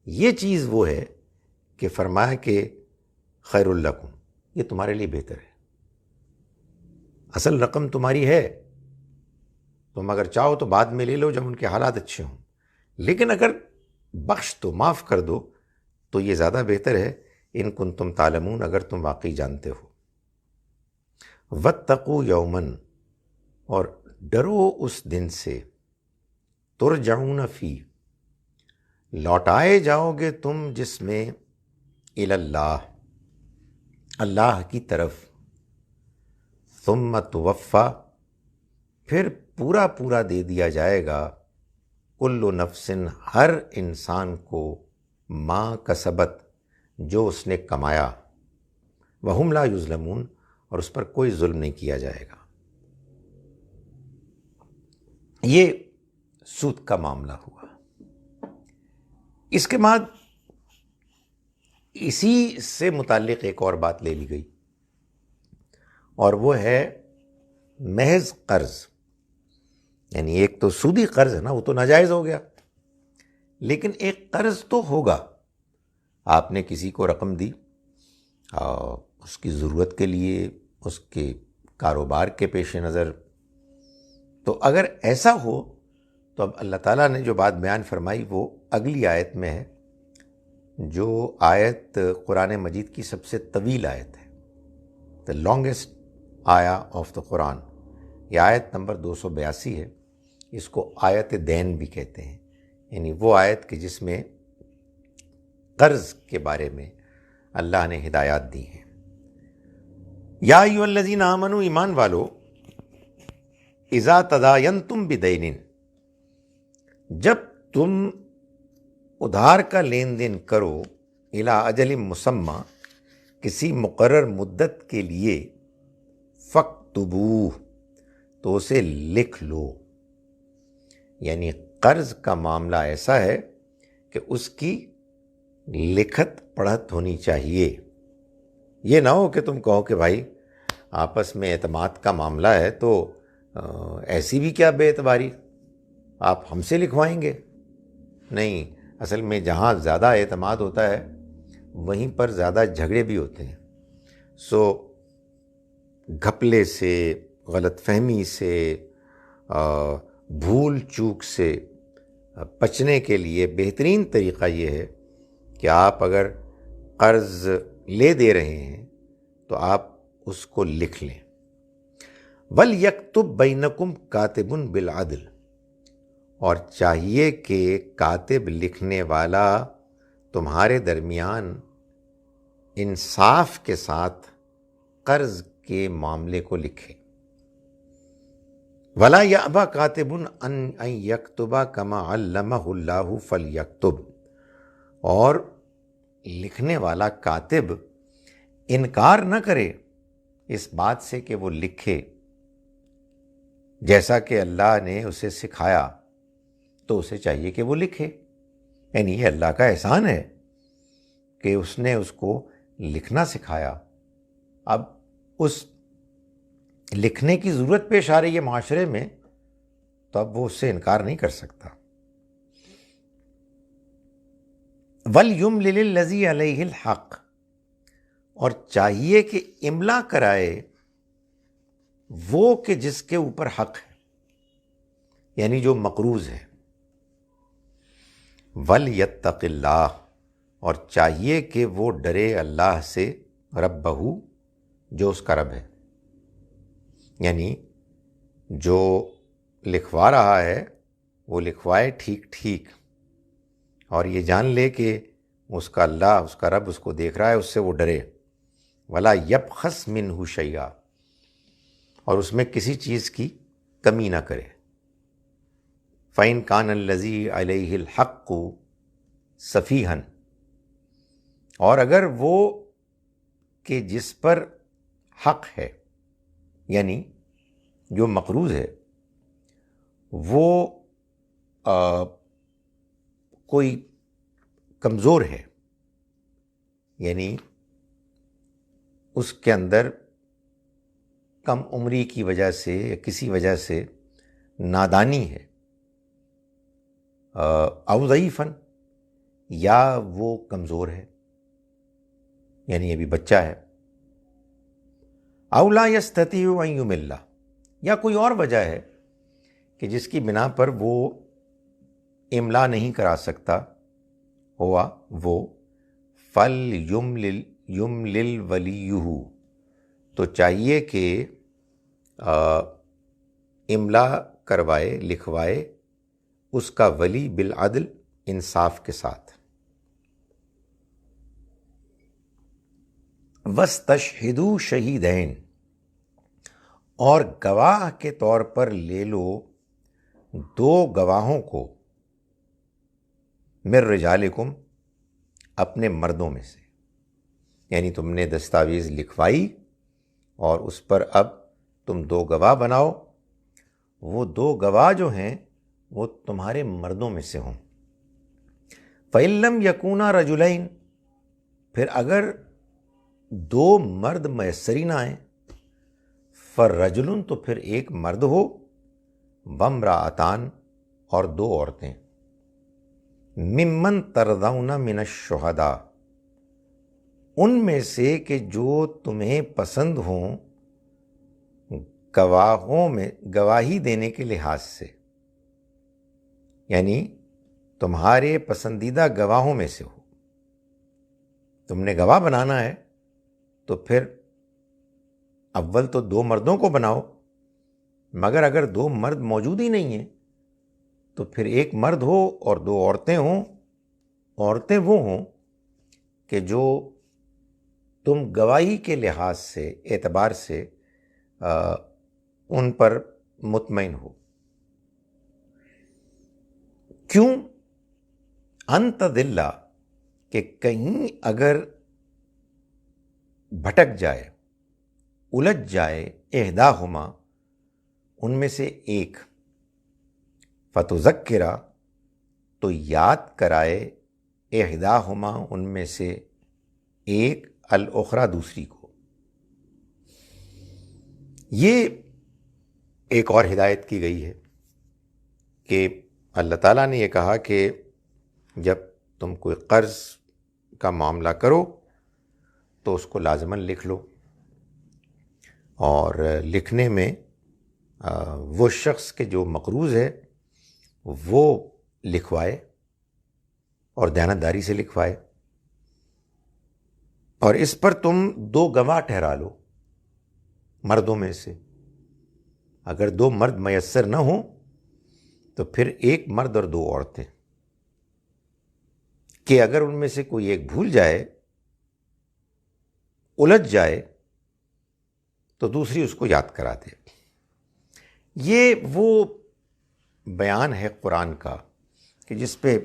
یہ چیز وہ ہے کہ فرمایا کہ خیر لکم، یہ تمہارے لیے بہتر ہے۔ اصل رقم تمہاری ہے، تم اگر چاہو تو بعد میں لے لو جب ان کے حالات اچھے ہوں، لیکن اگر بخش دو، معاف کر دو تو یہ زیادہ بہتر ہے، ان کنتم تعلمون، اگر تم واقعی جانتے ہو۔ واتقوا یوماً، اور ڈرو اس دن سے، ترجعون فی، لوٹائے جاؤ گے تم جس میں، الی اللہ، اللہ کی طرف، ثم توفی، پھر پورا پورا دے دیا جائے گا، کل نفس، ہر انسان کو، ما کسبت، جو اس نے کمایا، وہم لا یظلمون، اور اس پر کوئی ظلم نہیں کیا جائے گا۔ یہ سود کا معاملہ ہوا۔ اس کے بعد اسی سے متعلق ایک اور بات لے لی گئی، اور وہ ہے محض قرض۔ یعنی ایک تو سودی قرض ہے نا، وہ تو ناجائز ہو گیا، لیکن ایک قرض تو ہوگا۔ آپ نے کسی کو رقم دی اس کی ضرورت کے لیے، اس کے کاروبار کے پیش نظر، تو اگر ایسا ہو تو اب اللہ تعالیٰ نے جو بات بیان فرمائی وہ اگلی آیت میں ہے، جو آیت قرآن مجید کی سب سے طویل آیت ہے، the longest آیا آف دا قرآن۔ یہ آیت نمبر 282 ہے، اس کو آیت دین بھی کہتے ہیں، یعنی وہ آیت کہ جس میں قرض کے بارے میں اللہ نے ہدایات دی ہیں۔ یا ایھا الذین آمنوا، ایمان والو، اذا تداینتم بدین، جب تم ادھار کا لین دین کرو، الی اجل مسمی، کسی مقرر مدت کے لیے، فاکتبوہ، تو اسے لکھ لو۔ یعنی قرض کا معاملہ ایسا ہے کہ اس کی لکھت پڑھت ہونی چاہیے. یہ نہ ہو کہ تم کہو کہ بھائی آپس میں اعتماد کا معاملہ ہے تو ایسی بھی کیا بے اعتباری، آپ ہم سے لکھوائیں گے. نہیں، اصل میں جہاں زیادہ اعتماد ہوتا ہے وہیں پر زیادہ جھگڑے بھی ہوتے ہیں. سو گھپلے سے، غلط فہمی سے، بھول چوک سے بچنے کے لیے بہترین طریقہ یہ ہے کہ آپ اگر قرض لے دے رہے ہیں تو آپ اس کو لکھ لیں. وَلْيَكْتُبْ بَيْنَكُمْ كَاتِبٌ بِالْعَدْلِ، اور چاہیے کہ کاتب لکھنے والا تمہارے درمیان انصاف کے ساتھ قرض کے معاملے کو لکھے. وَلَا يَأْبَى كَاتِبٌ أَن يَكْتُبَ كَمَا عَلَّمَهُ اللَّهُ فَلْيَكْتُبْ، اور لکھنے والا کاتب انکار نہ کرے اس بات سے کہ وہ لکھے جیسا کہ اللہ نے اسے سکھایا، تو اسے چاہیے کہ وہ لکھے. یعنی یہ اللہ کا احسان ہے کہ اس نے اس کو لکھنا سکھایا. اب اس لکھنے کی ضرورت پیش آ رہی ہے معاشرے میں، تو اب وہ اس سے انکار نہیں کر سکتا. وَلْيُمْلِلِ الَّذِي عَلَيْهِ الْحَقِّ، اور چاہیے کہ املا کرائے وہ کہ جس کے اوپر حق ہے، یعنی جو مقروض ہے. وَلْيَتَّقِ اللَّهَ، اور چاہیے کہ وہ ڈرے اللہ سے، ربہ، جو اس کا رب ہے. یعنی جو لکھوا رہا ہے وہ لکھوائے ٹھیک ٹھیک، اور یہ جان لے کہ اس کا اللہ، اس کا رب اس کو دیکھ رہا ہے، اس سے وہ ڈرے. وَلَا يَبْخَسْ مِنْهُ شَيْئًا، اور اس میں کسی چیز کی کمی نہ کرے. فَإِنْ كَانَ الَّذِي عَلَيْهِ الْحَقُّ سَفِيهًا، اور اگر وہ کہ جس پر حق ہے، یعنی جو مقروض ہے، وہ کوئی کمزور ہے، یعنی اس کے اندر کم عمری کی وجہ سے یا کسی وجہ سے نادانی ہے، او ضعیفاً، یا وہ کمزور ہے، یعنی ابھی بچہ ہے. او لا یستطیع ان یمل، یا کوئی اور وجہ ہے کہ جس کی بنا پر وہ املا نہیں کرا سکتا ہوا وہ، فَلْيُمْلِلْ وَلِيُّهُ، تو چاہیے کہ املا کروائے، لکھوائے اس کا ولی بالعدل، انصاف کے ساتھ. وَاسْتَشْهِدُوا شَهِیدَینِ، اور گواہ کے طور پر لے لو دو گواہوں کو، مِن رجالکم، اپنے مردوں میں سے. یعنی تم نے دستاویز لکھوائی اور اس پر اب تم دو گواہ بناؤ، وہ دو گواہ جو ہیں وہ تمہارے مردوں میں سے ہوں. فَإِن لَّمْ يَكُونَا رَجُلَيْنِ، پھر اگر دو مرد میسر ہی نہ آئیں، فَرَجُلٌ، تو پھر ایک مرد ہو، وَامْرَأَتَانِ، اور دو عورتیں. ممن ترضون من الشہداء، ان میں سے کہ جو تمہیں پسند ہوں گواہوں میں، گواہی دینے کے لحاظ سے، یعنی تمہارے پسندیدہ گواہوں میں سے ہو. تم نے گواہ بنانا ہے تو پھر اول تو دو مردوں کو بناؤ، مگر اگر دو مرد موجود ہی نہیں ہیں تو پھر ایک مرد ہو اور دو عورتیں ہوں. عورتیں وہ ہوں کہ جو تم گواہی کے لحاظ سے، اعتبار سے ان پر مطمئن ہو. کیوں؟ ان تضل، کہ کہیں اگر بھٹک جائے، الجھ جائے، احداہما، ان میں سے ایک، فتذکرہ تو یاد کرائے احداہما ان میں سے ایک الاخری دوسری کو. یہ ایک اور ہدایت کی گئی ہے کہ اللہ تعالیٰ نے یہ کہا کہ جب تم کوئی قرض کا معاملہ کرو تو اس کو لازماً لکھ لو، اور لکھنے میں وہ شخص کے جو مقروض ہے وہ لکھوائے اور دیانتداری سے لکھوائے، اور اس پر تم 2 گواہ ٹھہرا لو مردوں میں سے. اگر 2 مرد میسر نہ ہوں تو پھر 1 مرد اور 2 عورتیں، کہ اگر ان میں سے کوئی ایک بھول جائے، الجھ جائے، تو دوسری اس کو یاد کرا دے. یہ وہ بیان ہے قرآن کا کہ جس پہ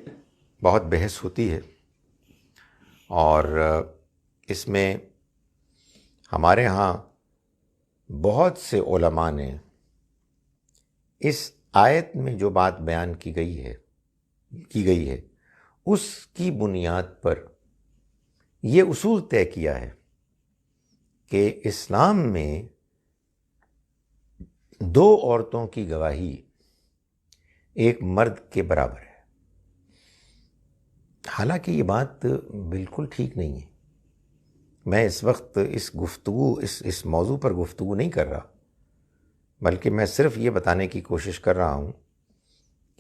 بہت بحث ہوتی ہے، اور اس میں ہمارے ہاں بہت سے علماء نے اس آیت میں جو بات بیان کی گئی ہے اس کی بنیاد پر یہ اصول طے کیا ہے کہ اسلام میں 2 عورتوں کی گواہی 1 مرد کے برابر ہے. حالانکہ یہ بات بالکل ٹھیک نہیں ہے. میں اس وقت اس موضوع پر گفتگو نہیں کر رہا، بلکہ میں صرف یہ بتانے کی کوشش کر رہا ہوں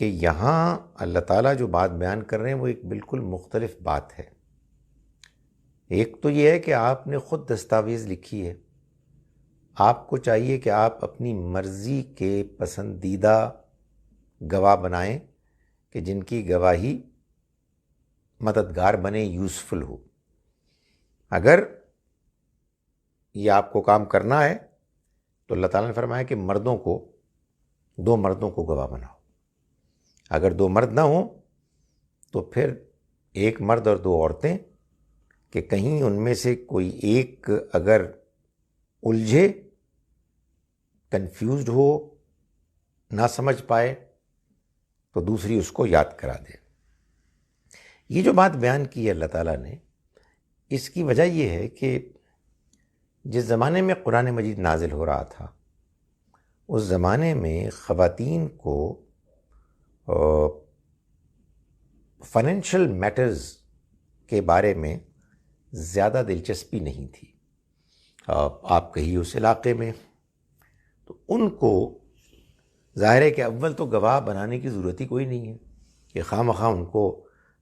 کہ یہاں اللہ تعالیٰ جو بات بیان کر رہے ہیں وہ ایک بالکل مختلف بات ہے. ایک تو یہ ہے کہ آپ نے خود دستاویز لکھی ہے، آپ کو چاہیے کہ آپ اپنی مرضی کے پسندیدہ گواہ بنائیں کہ جن کی گواہی مددگار بنے، یوزفل ہو. اگر یہ آپ کو کام کرنا ہے تو اللہ تعالیٰ نے فرمایا کہ 2 مردوں کو گواہ بناؤ. اگر 2 مرد نہ ہوں تو پھر 1 مرد اور 2 عورتیں، کہ کہیں ان میں سے کوئی ایک اگر الجھے، کنفیوزڈ ہو، نہ سمجھ پائے تو دوسری اس کو یاد کرا دے. یہ جو بات بیان کی ہے اللہ تعالیٰ نے، اس کی وجہ یہ ہے کہ جس زمانے میں قرآن مجید نازل ہو رہا تھا اس زمانے میں خواتین کو فائنینشل میٹرز کے بارے میں زیادہ دلچسپی نہیں تھی. آپ کہیں اس علاقے میں تو ان کو ظاہر ہے کہ اول تو گواہ بنانے کی ضرورت ہی کوئی نہیں ہے کہ خواہ مخواہ ان کو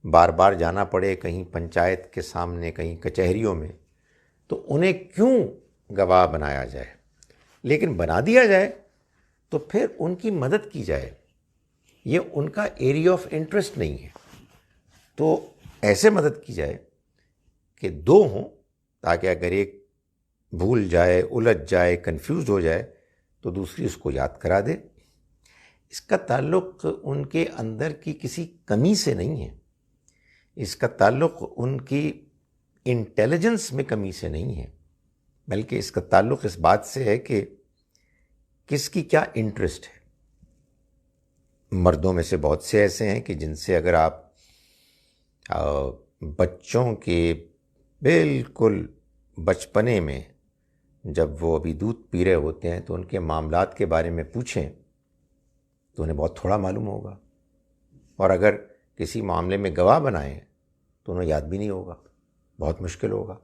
بار بار جانا پڑے کہیں پنچایت کے سامنے، کہیں کچہریوں میں، تو انہیں کیوں گواہ بنایا جائے. لیکن بنا دیا جائے تو پھر ان کی مدد کی جائے. یہ ان کا ایریا آف انٹرسٹ نہیں ہے، تو ایسے مدد کی جائے کہ 2 ہوں، تاکہ اگر ایک بھول جائے، الجھ جائے، کنفیوز ہو جائے تو دوسری اس کو یاد کرا دے. اس کا تعلق ان کے اندر کی کسی کمی سے نہیں ہے، اس کا تعلق ان کی انٹیلیجنس میں کمی سے نہیں ہے، بلکہ اس کا تعلق اس بات سے ہے کہ کس کی کیا انٹرسٹ ہے. مردوں میں سے بہت سے ایسے ہیں کہ جن سے اگر آپ بچوں کے بالکل بچپنے میں جب وہ ابھی دودھ پی رہے ہوتے ہیں تو ان کے معاملات کے بارے میں پوچھیں تو انہیں بہت تھوڑا معلوم ہوگا، اور اگر کسی معاملے میں گواہ بنائیں تو انہیں یاد بھی نہیں ہوگا، بہت مشکل ہوگا.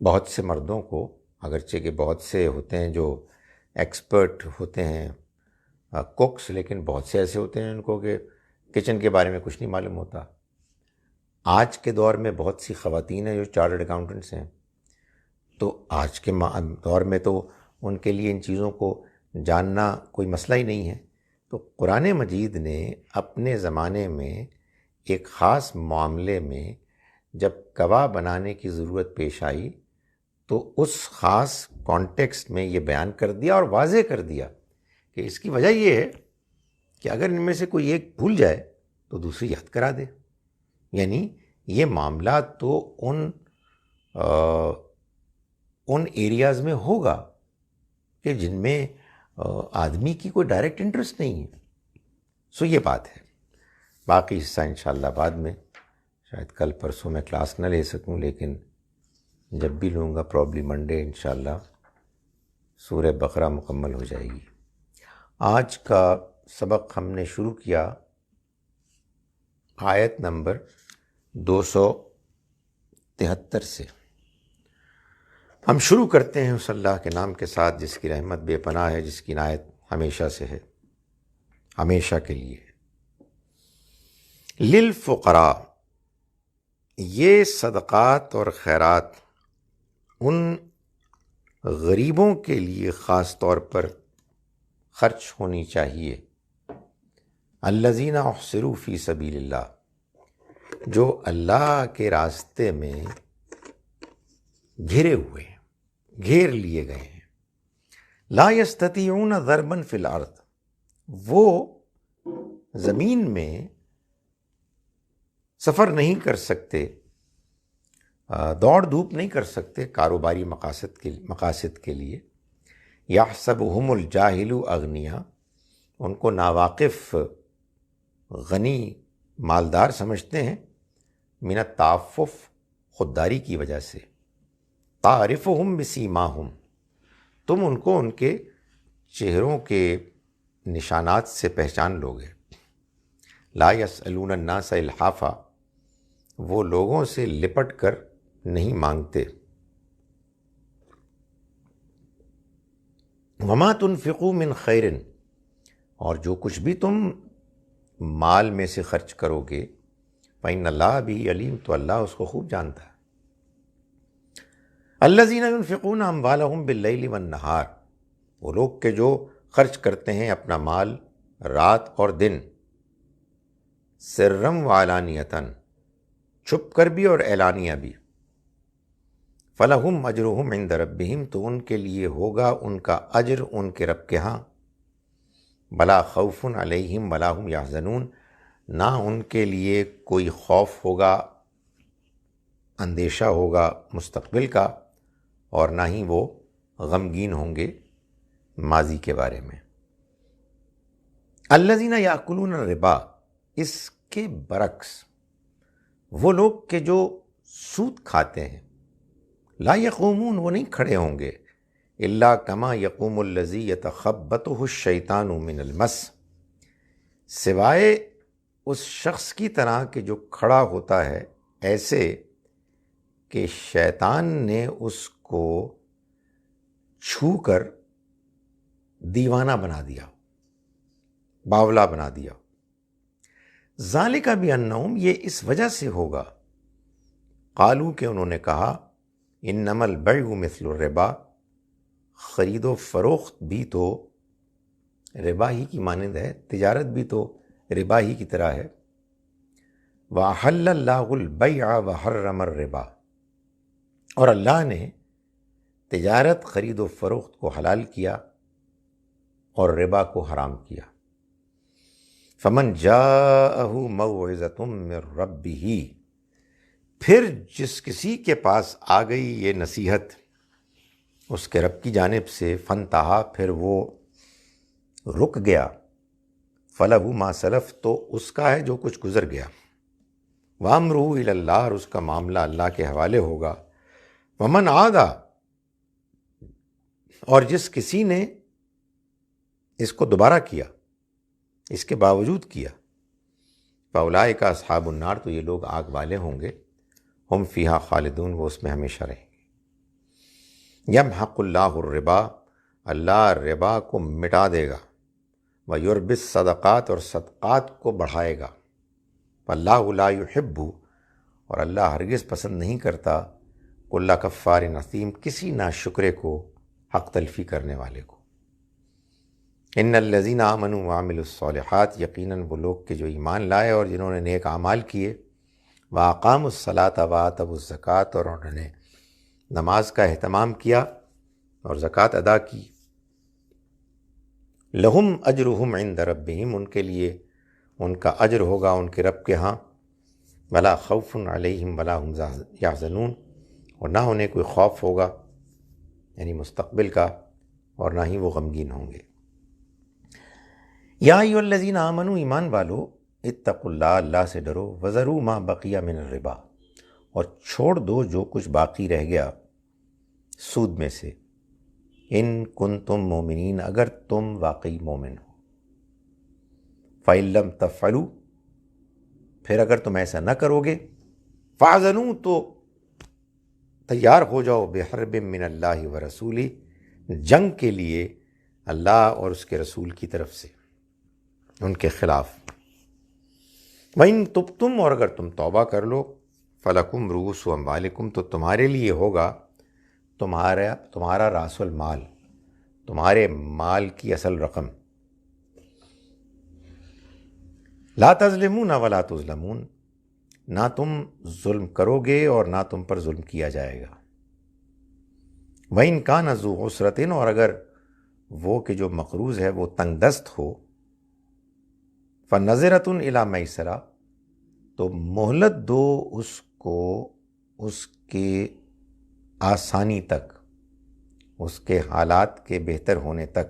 بہت سے مردوں کو، اگرچہ کہ بہت سے ہوتے ہیں جو ایکسپرٹ ہوتے ہیں کوکس، لیکن بہت سے ایسے ہوتے ہیں ان کو کہ کچن کے بارے میں کچھ نہیں معلوم ہوتا. آج کے دور میں بہت سی خواتین ہیں جو چارٹرڈ اکاؤنٹنٹس ہیں، تو آج کے دور میں تو ان کے لیے ان چیزوں کو جاننا کوئی مسئلہ ہی نہیں ہے. تو قرآن مجید نے اپنے زمانے میں ایک خاص معاملے میں جب گواہ بنانے کی ضرورت پیش آئی تو اس خاص کانٹیکسٹ میں یہ بیان کر دیا اور واضح کر دیا کہ اس کی وجہ یہ ہے کہ اگر ان میں سے کوئی ایک بھول جائے تو دوسری یاد کرا دے. یعنی یہ معاملات تو ان ایریاز میں ہوگا کہ جن میں آدمی کی کوئی ڈائریکٹ انٹرسٹ نہیں ہے. سو یہ بات ہے. باقی حصہ انشاءاللہ بعد میں، شاید کل پرسوں میں کلاس نہ لے سکوں، لیکن جب بھی لوں گا پرابلی منڈے انشاءاللہ سورہ بقرہ مکمل ہو جائے گی. آج کا سبق ہم نے شروع کیا آیت نمبر 273 سے. ہم شروع کرتے ہیں اس اللہ کے نام کے ساتھ جس کی رحمت بے پناہ ہے، جس کی عنایت ہمیشہ سے ہے، ہمیشہ کے لیے. للفقراء، یہ صدقات اور خیرات ان غریبوں کے لیے خاص طور پر خرچ ہونی چاہیے. الذین احصروا فی سبیل اللہ، جو اللہ کے راستے میں گھرے ہوئے ہیں، گھیر لیے گئے ہیں. لا یستطیعون ضربا فی الارض، وہ زمین میں سفر نہیں کر سکتے، دوڑ دھوپ نہیں کر سکتے کاروباری مقاصد کے لیے. یحسبہم الجاہل اغنیاء، ان کو ناواقف غنی مالدار سمجھتے ہیں. من التعفف، خودداری کی وجہ سے. تعرفہم بسیماہم، تم ان کو ان کے چہروں کے نشانات سے پہچان لوگے. لا یسألون الناس الحافا، وہ لوگوں سے لپٹ کر نہیں مانگتے. وما تنفقوا من خیر، اور جو کچھ بھی تم مال میں سے خرچ کرو گے، فإن اللہ بھی علیم، تو اللہ اس کو خوب جانتا ہے. الذین ينفقون اموالهم باللیل والنہار، وہ لوگ کہ جو خرچ کرتے ہیں اپنا مال رات اور دن. سرًا وعلانیةً، چھپ کر بھی اور اعلانیہ بھی. فلہم اجرہم عند ربہم، تو ان کے لیے ہوگا ان کا اجر ان کے رب کے ہاں. بلا خوف علیہم ولا ہم یحزنون، نہ ان کے لیے کوئی خوف ہوگا، اندیشہ ہوگا مستقبل کا، اور نہ ہی وہ غمگین ہوں گے ماضی کے بارے میں. الذین یاکلون الربا، اس کے برعکس وہ لوگ کہ جو سود کھاتے ہیں. لا یقومون، وہ نہیں کھڑے ہوں گے. الا کما یقوم الذی یتخبطہ الشیطان من المس، سوائے اس شخص کی طرح کہ جو کھڑا ہوتا ہے ایسے کہ شیطان نے اس کو چھو کر دیوانہ بنا دیا، باولا بنا دیا. ذالک بانہم، یہ اس وجہ سے ہوگا. قالو، کہ انہوں نے کہا، انما البیع مثل الربا، خرید و فروخت بھی تو ربا ہی کی مانند ہے، تجارت بھی تو ربا ہی کی طرح ہے. وَأَحَلَّ اللَّهُ الْبَيْعَ وَحَرَّمَ الرِّبَا، اور اللہ نے تجارت، خرید و فروخت کو حلال کیا اور ربا کو حرام کیا. فَمَنْ جَاءَهُ مَوْعِظَةٌ مِّن رَبِّهِ، پھر جس کسی کے پاس آ گئی یہ نصیحت اس کے رب کی جانب سے، فَانْتَہَا، پھر وہ رک گیا. فَلَهُ مَا سَلَف، تو اس کا ہے جو کچھ گزر گیا. وَأَمْرُهُ إِلَى اللَّهِ، اور اس کا معاملہ اللہ کے حوالے ہوگا. وَمَنْ عَادَ، اور جس کسی نے اس کو دوبارہ کیا، اس کے باوجود کیا، فَأُولَٰئِکَ أَصْحَابُ النَّارِ، تو یہ لوگ آگ والے ہوں گے. ہم فیہا خالدون، وہ اس میں ہمیشہ رہیں گے. یمحق اللہ الربا، اللہ ربا کو مٹا دے گا. وَیُرْبِی الصَّدَقَاتِ، اور صدقات کو بڑھائے گا. وَاللَّهُ لَا يُحِبُّ، اور اللہ ہرگز پسند نہیں کرتا، کُلَّ کفار اثیم، کسی ناشکرے کو، حق تلفی کرنے والے کو. ان الذین آمنوا وعملوا الصالحات، یقیناً وہ لوگ کہ جو ایمان لائے اور جنہوں نے نیک اعمال کیے. وَأَقَامُوا الصَّلَاةَ وَآتَوُا الزَّکَاةَ، اور انہوں نے نماز کا اہتمام کیا اور زکوٰۃ ادا کی. لہم اجرہم عند ربہم، ان کے لیے ان کا اجر ہوگا ان کے رب کے ہاں. ولا خوف علیہم ولا ہم یحزنون، اور نہ انہیں کوئی خوف ہوگا یعنی مستقبل کا، اور نہ ہی وہ غمگین ہوں گے. یا ایھا الذین آمنوا، ایمان والو، اتقوا اللہ، اللہ سے ڈرو، وذروا ما بقی من الربا، اور چھوڑ دو جو کچھ باقی رہ گیا سود میں سے، ان کنتم مومنین، اگر تم واقعی مومن ہو، فإن لم تفعلوا، پھر اگر تم ایسا نہ کرو گے، فاذنوا، تو تیار ہو جاؤ، بحرب من اللہ ورسولہ، جنگ کے لیے اللہ اور اس کے رسول کی طرف سے، ان کے خلاف۔ وَإِن تُبْتُمْ، اور اگر تم توبہ کر لو، فَلَكُمْ رُؤُوسُ أَمْوَالِكُمْ، تو تمہارے لیے ہوگا تمہارا راس المال، تمہارے مال کی اصل رقم۔ لا تظلمون ولا تظلمون، نہ تم ظلم کرو گے اور نہ تم پر ظلم کیا جائے گا۔ وَإِن كَانَ ذُو عُسْرَةٍ، اور اگر وہ کہ جو مقروض ہے وہ تنگ دست ہو، فَنَظِرَةٌ إِلَىٰ مَيْسَرَةٍ، تو مہلت دو اس کو اس کے آسانی تک، اس کے حالات کے بہتر ہونے تک۔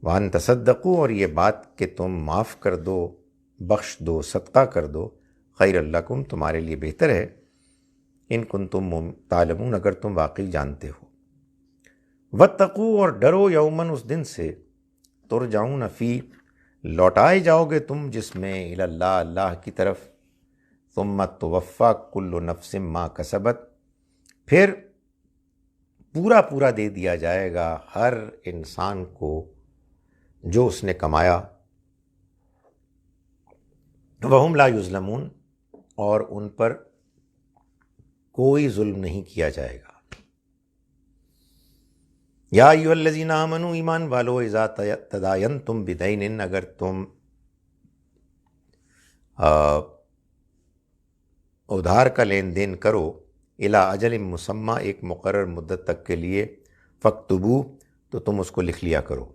وَأَن تَصَدَّقُوا، اور یہ بات کہ تم معاف کر دو، بخش دو، صدقہ کر دو، خیر لکم، تمہارے لیے بہتر ہے، ان کنتم تعلمون، اگر تم واقعی جانتے ہو۔ واتقوا، اور ڈرو، یومن، اس دن سے، ترجعون فی، لوٹائے جاؤ گے تم جس میں، الی اللہ، اللہ کی طرف، ثم توفی کل نفس ما کسبت، پھر پورا پورا دے دیا جائے گا ہر انسان کو جو اس نے کمایا، وہم لا یظلمون، اور ان پر کوئی ظلم نہیں کیا جائے گا۔ یا ایھا الذین آمنوا، ایمان والو، اذا تداینتم بدین، اگر تم ادھار کا لین دین کرو، الی اجل مسمی، ایک مقرر مدت تک کے لیے، فاکتبوا، تو تم اس کو لکھ لیا کرو۔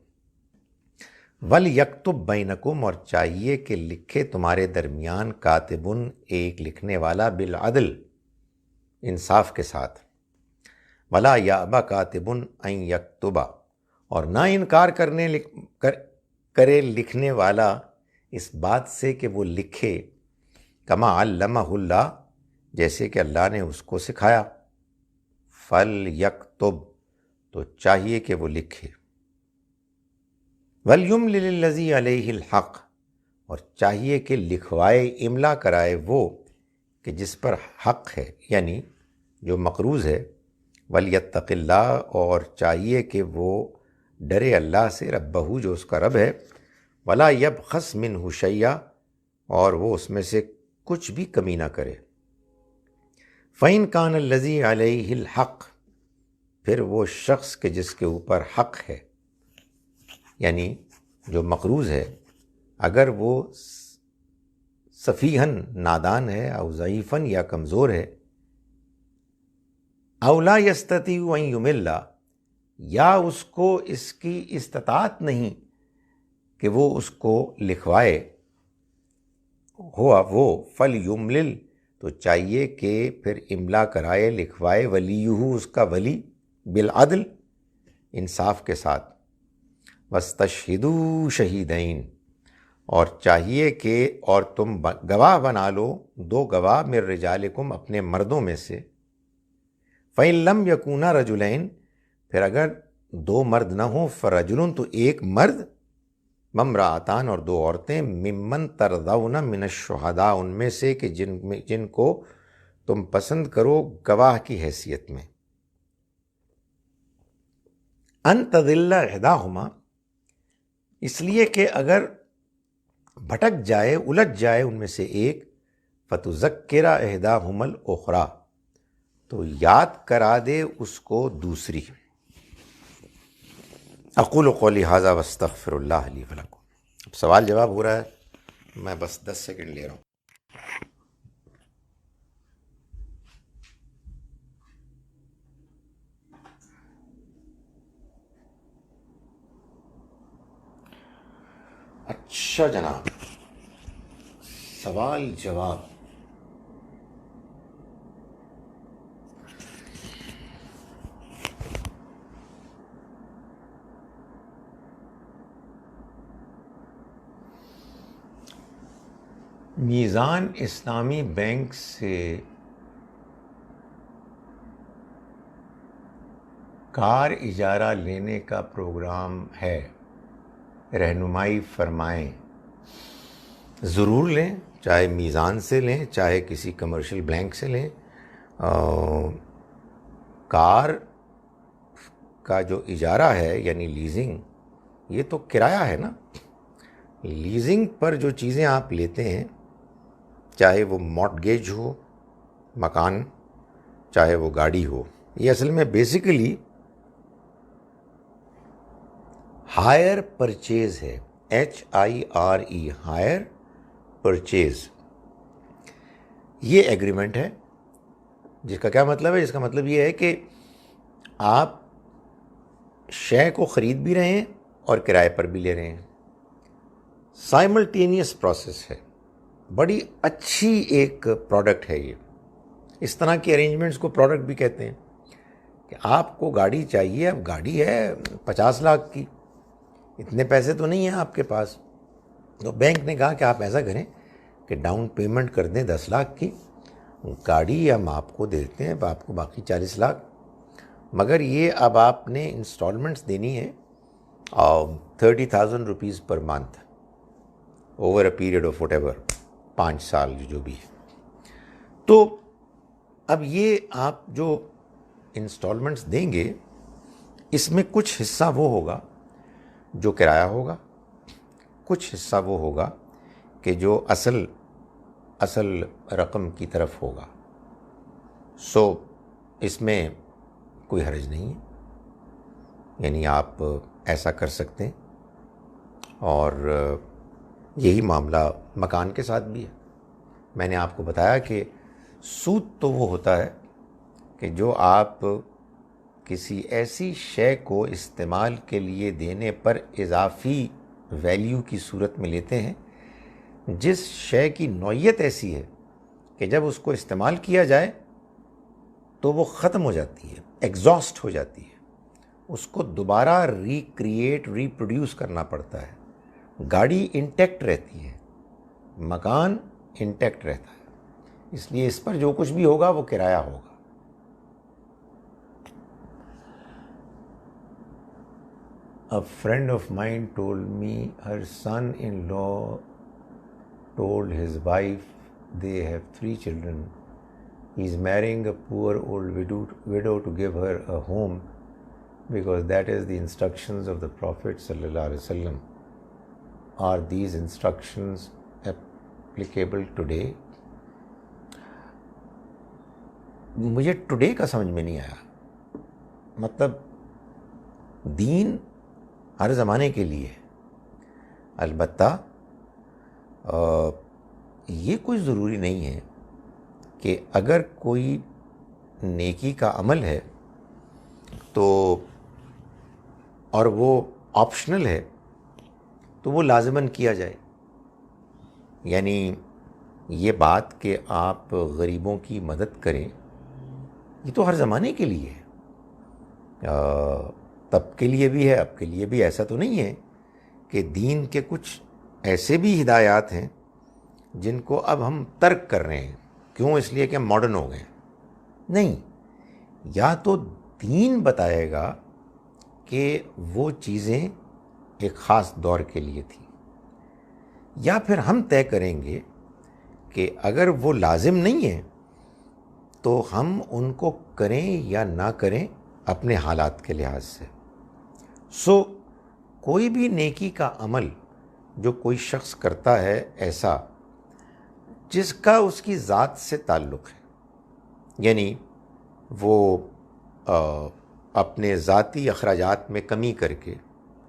وَلْيَكْتُبْ بَيْنَكُمْ، اور چاہیے کہ لکھے تمہارے درمیان، کاتبٌ، ایک لکھنے والا، بالعدل، انصاف کے ساتھ۔ وَلَا يَأْبَ كَاتِبٌ أَن يَكْتُبَ، اور نہ انکار کرے لکھنے والا اس بات سے کہ وہ لکھے، کما علمہ اللہ، جیسے کہ اللہ نے اس کو سکھایا۔ فَلْيَكْتُبْ، تو چاہیے کہ وہ لکھے۔ وَلْيُمْلِلِ الَّذِي عَلَيْهِ الْحَقُّ، اور چاہیے کہ لکھوائے، املا کرائے وہ کہ جس پر حق ہے، یعنی جو مقروض ہے۔ وَلْيَتَّقِ اللَّهَ، اور چاہیے کہ وہ ڈرے اللہ سے، ربہ، جو اس کا رب ہے۔ وَلَا يَبْخَسْ مِنْهُ شَيْئًا، اور وہ اس میں سے کچھ بھی کمی نہ کرے۔ فَإِنْ كَانَ الَّذِي عَلَيْهِ الْحَقُّ، پھر وہ شخص کہ جس کے اوپر حق ہے، یعنی جو مقروض ہے، اگر وہ سفیہن، نادان ہے، او ضعیفن، یا کمزور ہے، او لا یستطیع ان یمل، یا اس کو اس کی استطاعت نہیں کہ وہ اس کو لکھوائے، ہوا وہ، فلیملل، تو چاہیے کہ پھر املا کرائے، لکھوائے، ولیہ، اس کا ولی، بالعدل، انصاف کے ساتھ۔ واستشہدوا شہیدین، اور چاہیے کہ اور تم گواہ بنا لو، دو گواہ، من رجالکم، اپنے مردوں میں سے۔ فَإِن لَمْ يَكُونَا رَجُلَيْنِ، پھر اگر دو مرد نہ ہوں، فَرَجُلٌ، تو ایک مرد، وامرأتان، اور دو عورتیں، ممن ترضون من الشہداء، ان میں سے کہ جن کو تم پسند کرو گواہ کی حیثیت میں۔ ان تضل احداہما، اس لیے کہ اگر بھٹک جائے، الجھ جائے ان میں سے ایک، فتذکر احداہما الاخری، تو یاد کرا دے اس کو دوسری۔ اقول قولی ھذا واستغفر اللہ لی ولکم۔ اب سوال جواب ہو رہا ہے، میں بس 10 سیکنڈ لے رہا ہوں۔ اچھا جناب، سوال جواب۔ میزان اسلامی بینک سے کار اجارہ لینے کا پروگرام ہے، رہنمائی فرمائیں۔ ضرور لیں، چاہے میزان سے لیں، چاہے کسی کمرشل بینک سے لیں۔ کار کا جو اجارہ ہے یعنی لیزنگ، یہ تو کرایہ ہے نا۔ لیزنگ پر جو چیزیں آپ لیتے ہیں، چاہے وہ مارٹگیج ہو مکان، چاہے وہ گاڑی ہو، یہ اصل میں بیسیکلی ہائر پرچیز ہے، HIRE، ہائر پرچیز۔ یہ ایگریمنٹ ہے جس کا کیا مطلب ہے؟ اس کا مطلب یہ ہے کہ آپ شے کو خرید بھی رہے ہیں اور کرائے پر بھی لے رہے ہیں۔ سائملٹینیس پروسیس ہے، بڑی اچھی ایک پروڈکٹ ہے یہ۔ اس طرح کی ارینجمنٹس کو پروڈکٹ بھی کہتے ہیں کہ آپ کو گاڑی چاہیے، اب گاڑی ہے 50 لاکھ کی، اتنے پیسے تو نہیں ہیں آپ کے پاس، تو بینک نے کہا کہ آپ ایسا کریں کہ ڈاؤن پیمنٹ کر دیں 10 لاکھ کی، گاڑی ہم آپ کو دیتے ہیں، اب آپ کو باقی 40 لاکھ، مگر یہ اب آپ نے انسٹالمنٹس دینی ہے 30,000 rupees per month over a period of what ever, 5 سال جو بھی ہے۔ تو اب یہ آپ جو انسٹالمنٹس دیں گے، اس میں کچھ حصہ وہ ہوگا جو کرایہ ہوگا، کچھ حصہ وہ ہوگا کہ جو اصل رقم کی طرف ہوگا۔ سو اس میں کوئی حرج نہیں ہے، یعنی آپ ایسا کر سکتے ہیں۔ اور یہی معاملہ مکان کے ساتھ بھی ہے۔ میں نے آپ کو بتایا کہ سود تو وہ ہوتا ہے کہ جو آپ کسی ایسی شے کو استعمال کے لیے دینے پر اضافی ویلیو کی صورت میں لیتے ہیں، جس شے کی نوعیت ایسی ہے کہ جب اس کو استعمال کیا جائے تو وہ ختم ہو جاتی ہے، ایگزاسٹ ہو جاتی ہے، اس کو دوبارہ ری پروڈیوس کرنا پڑتا ہے۔ گاڑی انٹیکٹ رہتی ہے، مکان انٹیکٹ رہتا ہے، اس لیے اس پر جو کچھ بھی ہوگا وہ کرایہ ہوگا۔ A friend of mine told me her son-in-law told his wife, they have 3 children, he's marrying a poor old widow to give her a home because that is the instructions of the Prophet sallallahu alaihi wasallam. Are these instructions applicable today? مجھے today کا سمجھ میں نہیں آیا، مطلب دین ہر زمانے کے لیے، البتہ یہ کوئی ضروری نہیں ہے کہ اگر کوئی نیکی کا عمل ہے تو اور وہ آپشنل ہے تو وہ لازماً کیا جائے۔ یعنی یہ بات کہ آپ غریبوں کی مدد کریں، یہ تو ہر زمانے کے لیے ہے، تب کے لیے بھی ہے، اب کے لیے بھی۔ ایسا تو نہیں ہے کہ دین کے کچھ ایسے بھی ہدایات ہیں جن کو اب ہم ترک کر رہے ہیں، کیوں؟ اس لیے کہ ہم ماڈرن ہو گئے۔ نہیں، یا تو دین بتائے گا کہ وہ چیزیں ایک خاص دور کے لیے تھیں، یا پھر ہم طے کریں گے کہ اگر وہ لازم نہیں ہے تو ہم ان کو کریں یا نہ کریں اپنے حالات کے لحاظ سے۔ سو کوئی بھی نیکی کا عمل جو کوئی شخص کرتا ہے ایسا جس کا اس کی ذات سے تعلق ہے، یعنی وہ اپنے ذاتی اخراجات میں کمی کر کے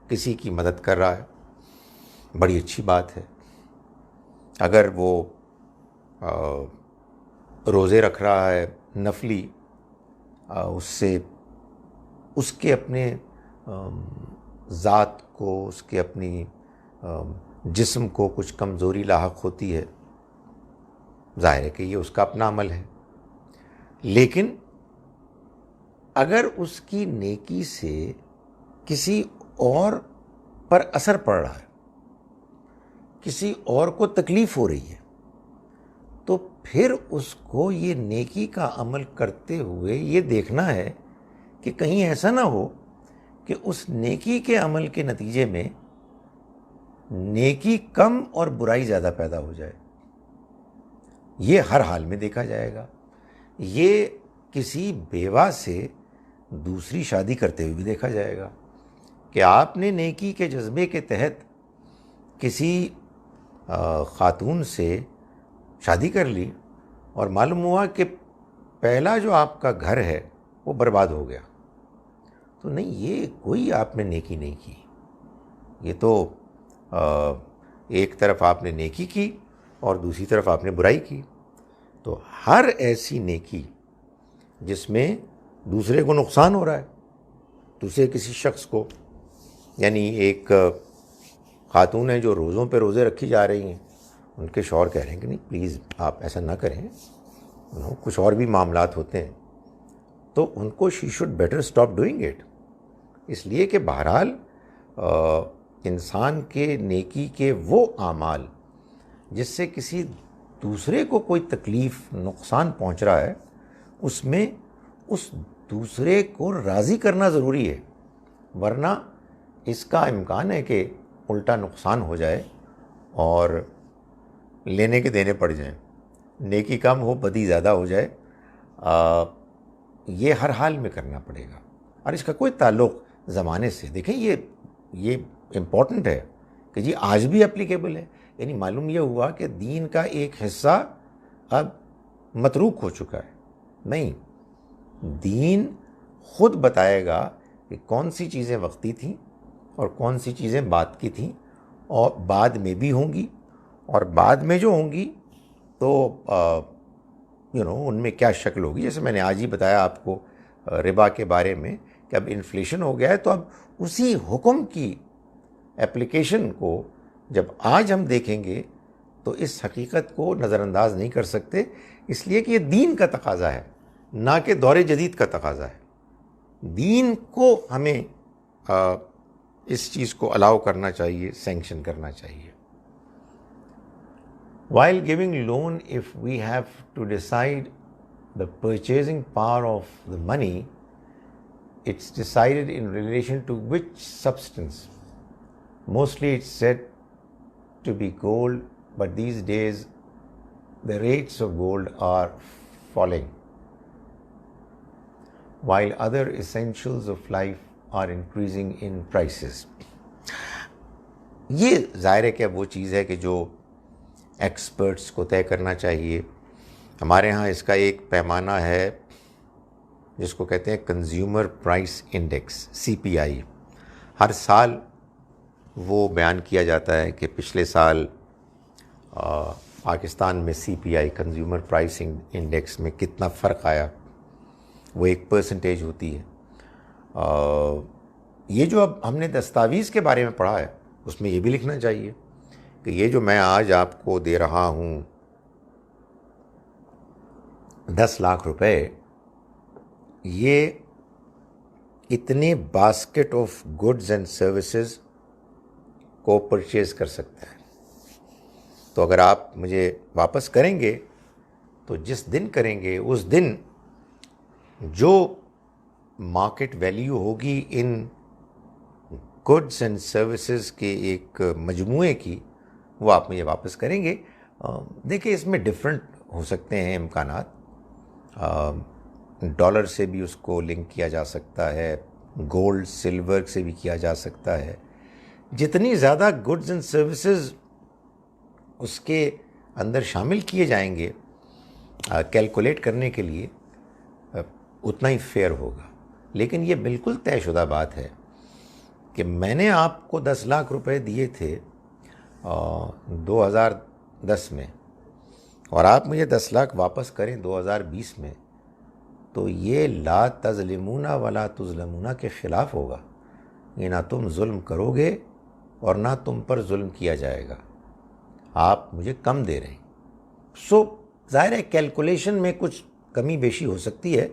کسی کی مدد کر رہا ہے، بڑی اچھی بات ہے۔ اگر وہ روزے رکھ رہا ہے نفلی، اس سے اس کے اپنے ذات کو، اس کے اپنی جسم کو کچھ کمزوری لاحق ہوتی ہے، ظاہر ہے کہ یہ اس کا اپنا عمل ہے۔ لیکن اگر اس کی نیکی سے کسی اور پر اثر پڑ رہا ہے، کسی اور کو تکلیف ہو رہی ہے، پھر اس کو یہ نیکی کا عمل کرتے ہوئے یہ دیکھنا ہے کہ کہیں ایسا نہ ہو کہ اس نیکی کے عمل کے نتیجے میں نیکی کم اور برائی زیادہ پیدا ہو جائے. یہ ہر حال میں دیکھا جائے گا. یہ کسی بیوہ سے دوسری شادی کرتے ہوئے بھی دیکھا جائے گا کہ آپ نے نیکی کے جذبے کے تحت کسی خاتون سے شادی کر لی اور معلوم ہوا کہ پہلا جو آپ کا گھر ہے وہ برباد ہو گیا. تو نہیں، یہ کوئی آپ نے نیکی نہیں کی. یہ تو ایک طرف آپ نے نیکی کی اور دوسری طرف آپ نے برائی کی. تو ہر ایسی نیکی جس میں دوسرے کو نقصان ہو رہا ہے، دوسرے کسی شخص کو، یعنی ایک خاتون ہیں جو روزوں پہ روزے رکھی جا رہی ہیں، ان کے شوہر کہہ رہے ہیں کہ نہیں پلیز آپ ایسا نہ کریں، کچھ اور بھی معاملات ہوتے ہیں، تو ان کو she should better stop doing it. اس لیے کہ بہرحال انسان کے نیکی کے وہ اعمال جس سے کسی دوسرے کو کوئی تکلیف نقصان پہنچ رہا ہے، اس میں اس دوسرے کو راضی کرنا ضروری ہے، ورنہ اس کا امکان ہے کہ الٹا نقصان ہو جائے اور لینے کے دینے پڑ جائیں، نیکی کم ہو بدی زیادہ ہو جائے. یہ ہر حال میں کرنا پڑے گا. اور اس کا کوئی تعلق زمانے سے، دیکھیں یہ امپورٹنٹ ہے کہ جی آج بھی اپلیکیبل ہے. یعنی معلوم یہ ہوا کہ دین کا ایک حصہ اب متروک ہو چکا ہے. نہیں، دین خود بتائے گا کہ کون سی چیزیں وقتی تھیں اور کون سی چیزیں بعد کی تھیں، اور بعد میں بھی ہوں گی، اور بعد میں جو ہوں گی تو ان میں کیا شکل ہوگی. جیسے میں نے آج ہی بتایا آپ کو ربا کے بارے میں کہ اب انفلیشن ہو گیا ہے، تو اب اسی حکم کی اپلیکیشن کو جب آج ہم دیکھیں گے تو اس حقیقت کو نظر انداز نہیں کر سکتے، اس لیے کہ یہ دین کا تقاضا ہے، نہ کہ دور جدید کا تقاضا ہے. دین کو ہمیں اس چیز کو الاؤ کرنا چاہیے، سینکشن کرنا چاہیے. While giving loan, if we have to decide the purchasing power of the money, it's decided in relation to which substance. Mostly it's said to be gold, but these days the rates of gold are falling, while other essentials of life are increasing in prices. یہ ظاہر ہے کہ وہ چیز ہے کہ جو experts کو طے کرنا چاہیے. ہمارے ہاں اس کا ایک پیمانہ ہے جس کو کہتے ہیں کنزیومر پرائس انڈیکس، CPI. ہر سال وہ بیان کیا جاتا ہے کہ پچھلے سال پاکستان میں CPI کنزیومر پرائس انڈیکس میں کتنا فرق آیا. وہ 1% ہوتی ہے. یہ جو اب ہم نے دستاویز کے بارے میں پڑھا ہے اس میں یہ بھی لکھنا چاہیے کہ یہ جو میں آج آپ کو دے رہا ہوں 10 لاکھ روپے، یہ اتنے basket of goods and services کو پرچیز کر سکتا ہے. تو اگر آپ مجھے واپس کریں گے تو جس دن کریں گے اس دن جو مارکیٹ ویلیو ہوگی ان گڈز اینڈ سروسز کے ایک مجموعے کی، وہ آپ مجھے واپس کریں گے. دیکھیں اس میں ڈفرینٹ ہو سکتے ہیں امکانات. ڈالر سے بھی اس کو لنک کیا جا سکتا ہے، گولڈ سلور سے بھی کیا جا سکتا ہے. جتنی زیادہ گڈز اینڈ سروسز اس کے اندر شامل کیے جائیں گے کیلکولیٹ کرنے کے لیے، اتنا ہی فیئر ہوگا. لیکن یہ بالکل طے شدہ بات ہے کہ میں نے آپ کو 10 لاکھ روپے دیے تھے 2010 میں، اور آپ مجھے 10 لاکھ واپس کریں 2020 میں، تو یہ لا تظلمون ولا تظلمون کے خلاف ہوگا. یہ نہ تم ظلم کرو گے اور نہ تم پر ظلم کیا جائے گا، آپ مجھے کم دے رہے ہیں. سو ظاہر ہے کیلکولیشن میں کچھ کمی بیشی ہو سکتی ہے،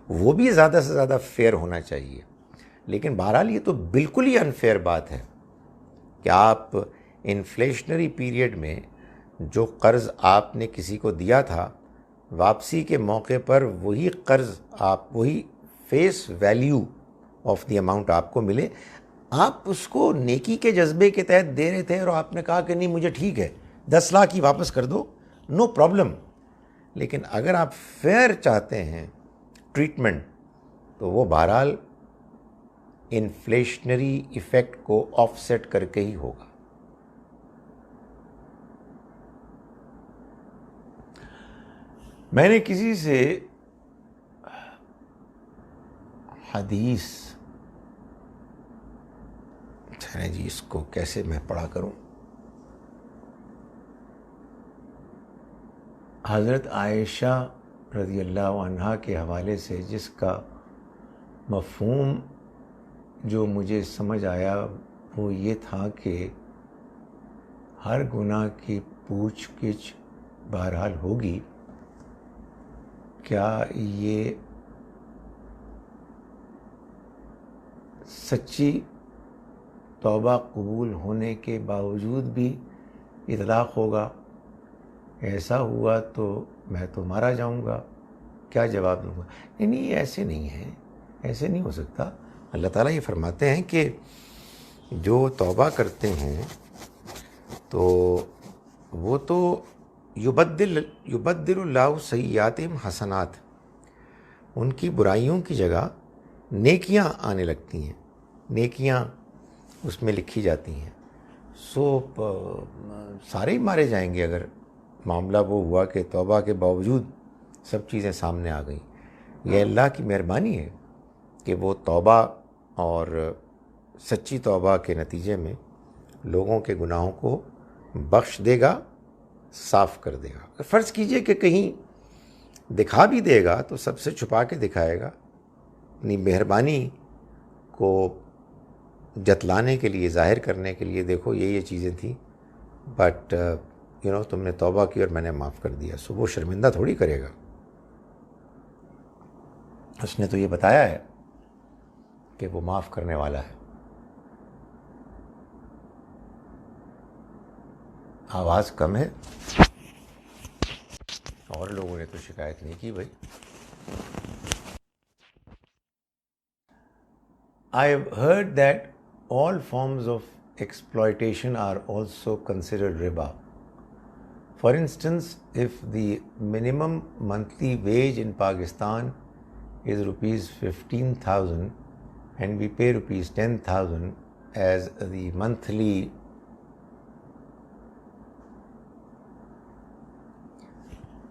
وہ بھی زیادہ سے زیادہ فیئر ہونا چاہیے. لیکن بہرحال یہ تو بالکل ہی انفیئر بات ہے کہ آپ انفلیشنری پیریڈ میں جو قرض آپ نے کسی کو دیا تھا واپسی کے موقع پر وہی قرض وہی face value of the amount آپ کو ملے. آپ اس کو نیکی کے جذبے کے تحت دے رہے تھے اور آپ نے کہا کہ نہیں مجھے ٹھیک ہے 10 لاکھ ہی واپس کر دو, نو پرابلم. لیکن اگر آپ فیئر چاہتے ہیں ٹریٹمنٹ تو وہ بہرحال انفلیشنری ایفیکٹ کو آف سیٹ کر کے ہی ہوگا. میں نے کسی سے حدیث جی اس کو کیسے میں پڑھا کروں, حضرت عائشہ رضی اللہ عنہا کے حوالے سے جس کا مفہوم جو مجھے سمجھ آیا وہ یہ تھا کہ ہر گناہ کی پوچھ گچھ بہرحال ہوگی. کیا یہ سچی توبہ قبول ہونے کے باوجود بھی اطلاق ہوگا؟ ایسا ہوا تو میں تو مارا جاؤں گا. کیا جواب دوں گا؟ نہیں یہ ایسے نہیں ہے, ایسے نہیں ہو سکتا. اللہ تعالیٰ یہ فرماتے ہیں کہ جو توبہ کرتے ہیں تو وہ تو یبدل اللہ سیئاتہم حسنات, ان کی برائیوں کی جگہ نیکیاں آنے لگتی ہیں, نیکیاں اس میں لکھی جاتی ہیں. سارے ہی مارے جائیں گے اگر معاملہ وہ ہوا کہ توبہ کے باوجود سب چیزیں سامنے آ گئیں. یہ اللہ کی مہربانی ہے کہ وہ توبہ اور سچی توبہ کے نتیجے میں لوگوں کے گناہوں کو بخش دے گا, صاف کر دے گا. فرض کیجئے کہ کہیں دکھا بھی دے گا تو سب سے چھپا کے دکھائے گا, اپنی مہربانی کو جتلانے کے لیے, ظاہر کرنے کے لیے, دیکھو یہ چیزیں تھیں بٹ تم نے توبہ کی اور میں نے معاف کر دیا. سو وہ شرمندہ تھوڑی کرے گا, اس نے تو یہ بتایا ہے کہ وہ معاف کرنے والا ہے. آواز کم ہے, اور لوگوں نے تو شکایت نہیں کی بھائی. I have heard that all forms of exploitation are also considered riba. For instance, if the minimum monthly wage in Pakistan is rupees 15,000 and we pay rupees 10,000 as the monthly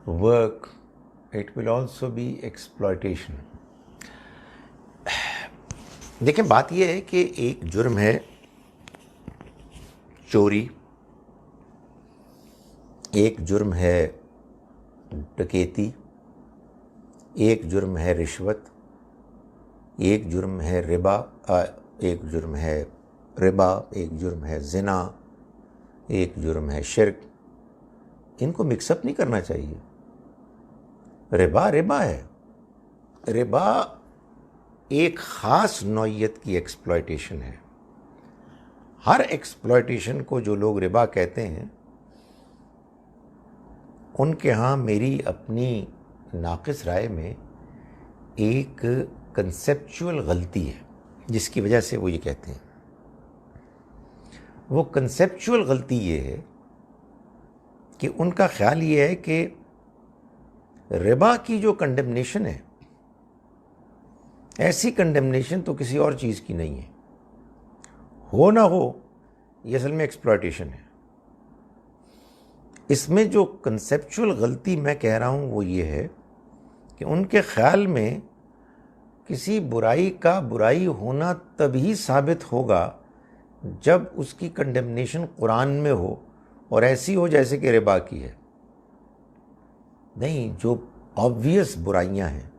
work, it will also be exploitation. دیکھیں بات یہ ہے کہ ایک جرم ہے چوری, ایک جرم ہے ڈکیتی, ایک جرم ہے رشوت, ایک جرم ہے ربا, ایک جرم ہے زنا, ایک جرم ہے شرک. ان کو مکس اپ نہیں کرنا چاہیے. ربا ہے. ربا ایک خاص نوعیت کی ایکسپلائٹیشن ہے. ہر ایکسپلائٹیشن کو جو لوگ ربا کہتے ہیں ان کے ہاں میری اپنی ناقص رائے میں ایک کنسیپچول غلطی ہے جس کی وجہ سے وہ یہ کہتے ہیں. وہ کنسیپچول غلطی یہ ہے کہ ان کا خیال یہ ہے کہ ربا کی جو کنڈمنیشن ہے ایسی کنڈمنیشن تو کسی اور چیز کی نہیں ہے. ہو نہ ہو یہ اصل میں ایکسپلائٹیشن ہے. اس میں جو کنسیپچول غلطی میں کہہ رہا ہوں وہ یہ ہے کہ ان کے خیال میں کسی برائی کا برائی ہونا تبھی ثابت ہوگا جب اس کی کنڈمنیشن قرآن میں ہو اور ایسی ہو جیسے کہ ربا کی ہے. نہیں, جو آبویس برائیاں ہیں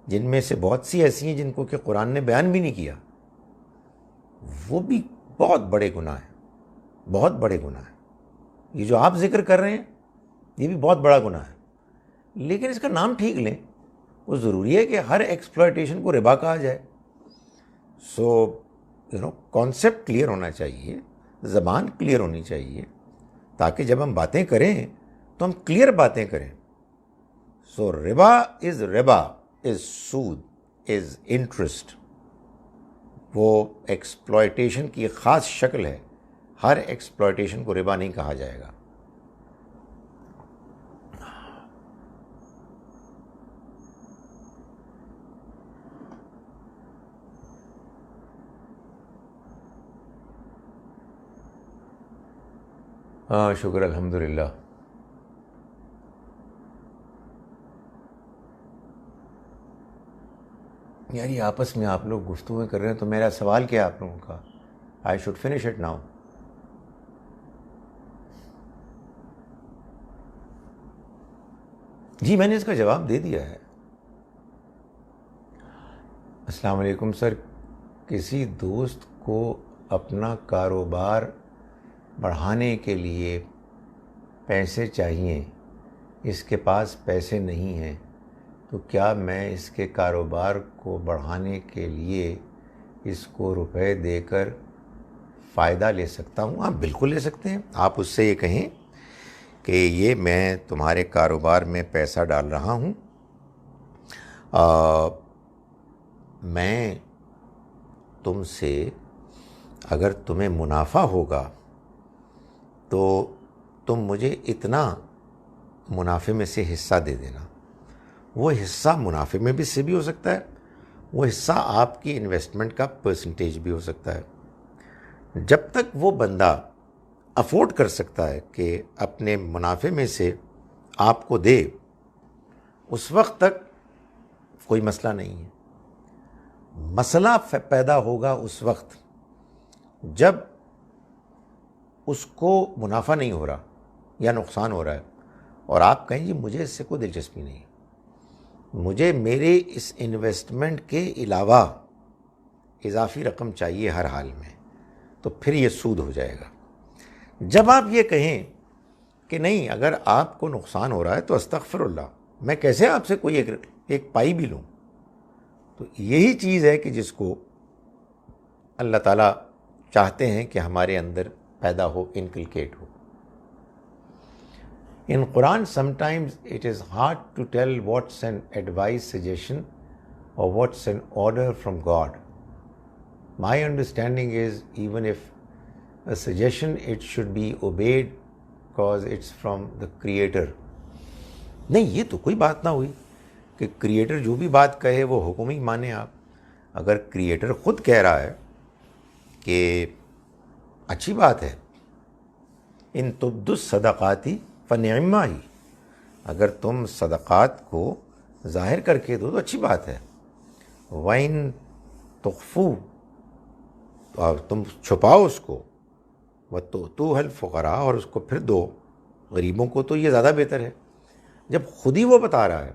جن میں سے بہت سی ایسی ہیں جن کو کہ قرآن نے بیان بھی نہیں کیا, وہ بھی بہت بڑے گناہ ہیں, بہت بڑے گناہ ہیں. یہ جو آپ ذکر کر رہے ہیں یہ بھی بہت بڑا گناہ ہے, لیکن اس کا نام ٹھیک لیں. وہ ضروری ہے کہ ہر ایکسپلائٹیشن کو ربا کہا جائے. سو کانسیپٹ کلیئر ہونا چاہیے, زبان کلیئر ہونی چاہیے, تاکہ جب ہم باتیں کریں تو ہم کلیئر باتیں کریں. سو ربا از سود از انٹرسٹ. وہ ایکسپلائٹیشن کی ایک خاص شکل ہے. ہر ایکسپلائٹیشن کو ربا نہیں کہا جائے گا. ہاں شکر الحمدللہ. یار یہ آپس میں آپ لوگ گفتگو کر رہے ہیں تو میرا سوال کیا ہے آپ لوگوں کا؟ I should finish it now. جی میں نے اس کا جواب دے دیا ہے. السلام علیکم سر. کسی دوست کو اپنا کاروبار بڑھانے کے لیے پیسے چاہیے، اس کے پاس پیسے نہیں ہیں، تو کیا میں اس کے کاروبار کو بڑھانے کے لیے اس کو روپے دے کر فائدہ لے سکتا ہوں؟ آپ بالکل لے سکتے ہیں. آپ اس سے یہ کہیں کہ یہ میں تمہارے کاروبار میں پیسہ ڈال رہا ہوں، میں تم سے اگر تمہیں منافع ہوگا تو تم مجھے اتنا منافع میں سے حصہ دے دینا. وہ حصہ منافع میں سے بھی ہو سکتا ہے، وہ حصہ آپ کی انویسٹمنٹ کا پرسنٹیج بھی ہو سکتا ہے. جب تک وہ بندہ افورڈ کر سکتا ہے کہ اپنے منافع میں سے آپ کو دے، اس وقت تک کوئی مسئلہ نہیں ہے. مسئلہ پیدا ہوگا اس وقت جب اس کو منافع نہیں ہو رہا یا نقصان ہو رہا ہے اور آپ کہیں جی مجھے اس سے کوئی دلچسپی نہیں ہے، مجھے میرے اس انویسٹمنٹ کے علاوہ اضافی رقم چاہیے ہر حال میں، تو پھر یہ سود ہو جائے گا. جب آپ یہ کہیں کہ نہیں اگر آپ کو نقصان ہو رہا ہے تو استغفر اللہ، میں کیسے آپ سے کوئی ایک پائی بھی لوں، تو یہی چیز ہے کہ جس کو اللہ تعالیٰ چاہتے ہیں کہ ہمارے اندر پیدا ہو، انکلکیٹ ہو. In Quran, sometimes it is hard to tell what's an advice, suggestion, or what's an order from God. My understanding is even if a suggestion, it should be obeyed because it's from the Creator. نہیں یہ تو کوئی بات نہ ہوئی کہ creator جو بھی بات کہے وہ حکم ہی مانے آپ. اگر کریٹر خود کہہ رہا ہے کہ اچھی بات ہے، ان تبدوا الصدقات فنعما ہی، اگر تم صدقات کو ظاہر کر کے دو تو اچھی بات ہے. وَإِن تُخْفُوا، اور تم چھپاؤ اس کو، وَتُؤْتُوهَا الْفُقَرَاءَ، اور اس کو پھر دو غریبوں کو، تو یہ زیادہ بہتر ہے. جب خود ہی وہ بتا رہا ہے،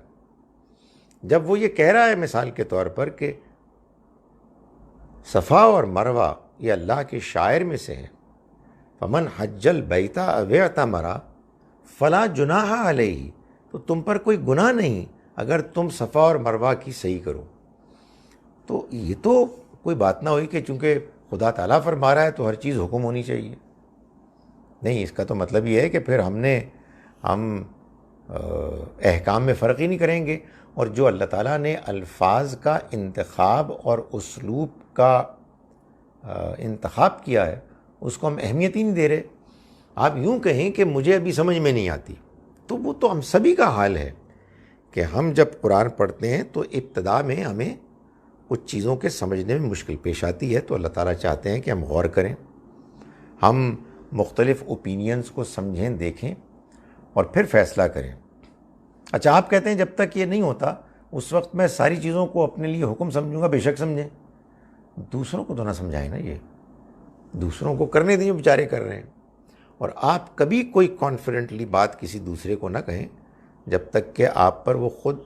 جب وہ یہ کہہ رہا ہے مثال کے طور پر کہ صفا اور مروہ یہ اللہ کے شاعر میں سے ہے، فمن حج البیت او اعتمر فلا جناح علیہ، تو تم پر کوئی گناہ نہیں اگر تم صفا اور مروہ کی صحیح کرو. تو یہ تو کوئی بات نہ ہوئی کہ چونکہ خدا تعالیٰ فرما رہا ہے تو ہر چیز حکم ہونی چاہیے. نہیں، اس کا تو مطلب یہ ہے کہ پھر ہم احکام میں فرق ہی نہیں کریں گے، اور جو اللہ تعالیٰ نے الفاظ کا انتخاب اور اسلوب کا انتخاب کیا ہے اس کو ہم اہمیت ہی نہیں دے رہے. آپ یوں کہیں کہ مجھے ابھی سمجھ میں نہیں آتی، تو وہ تو ہم سبھی کا حال ہے کہ ہم جب قرآن پڑھتے ہیں تو ابتدا میں ہمیں کچھ چیزوں کے سمجھنے میں مشکل پیش آتی ہے، تو اللہ تعالیٰ چاہتے ہیں کہ ہم غور کریں، ہم مختلف اوپینینز کو سمجھیں، دیکھیں اور پھر فیصلہ کریں. اچھا آپ کہتے ہیں جب تک یہ نہیں ہوتا اس وقت میں ساری چیزوں کو اپنے لیے حکم سمجھوں گا. بے شک سمجھیں، دوسروں کو تو نہ سمجھائیں نا، یہ دوسروں کو کرنے دیں جو بیچارے کر رہے ہیں. اور آپ کبھی کوئی کانفیڈنٹلی بات کسی دوسرے کو نہ کہیں جب تک کہ آپ پر وہ خود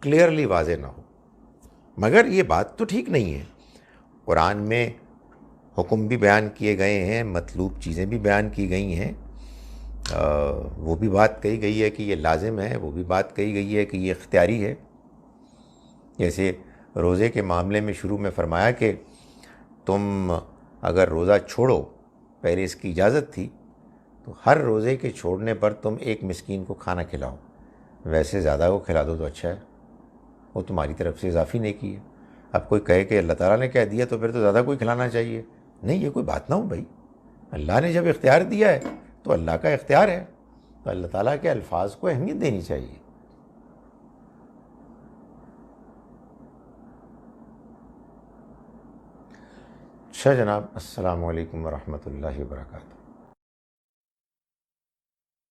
کلیئرلی واضح نہ ہو. مگر یہ بات تو ٹھیک نہیں ہے، قرآن میں حکم بھی بیان کیے گئے ہیں، مطلوب چیزیں بھی بیان کی گئی ہیں، وہ بھی بات کہی گئی ہے کہ یہ لازم ہے، وہ بھی بات کہی گئی ہے کہ یہ اختیاری ہے. جیسے روزے کے معاملے میں شروع میں فرمایا کہ تم اگر روزہ چھوڑو، پہلے اس کی اجازت تھی، تو ہر روزے کے چھوڑنے پر تم ایک مسکین کو کھانا کھلاؤ، ویسے زیادہ کو کھلا دو تو اچھا ہے، وہ تمہاری طرف سے اضافی نیکی ہے۔ اب کوئی کہے کہ اللہ تعالیٰ نے کہہ دیا تو پھر تو زیادہ کوئی کھلانا چاہیے، نہیں، یہ کوئی بات نہ ہو بھائی، اللہ نے جب اختیار دیا ہے تو اللہ کا اختیار ہے، تو اللہ تعالیٰ کے الفاظ کو اہمیت دینی چاہیے۔ اچھا جناب، السلام علیکم ورحمۃ اللہ وبرکاتہ۔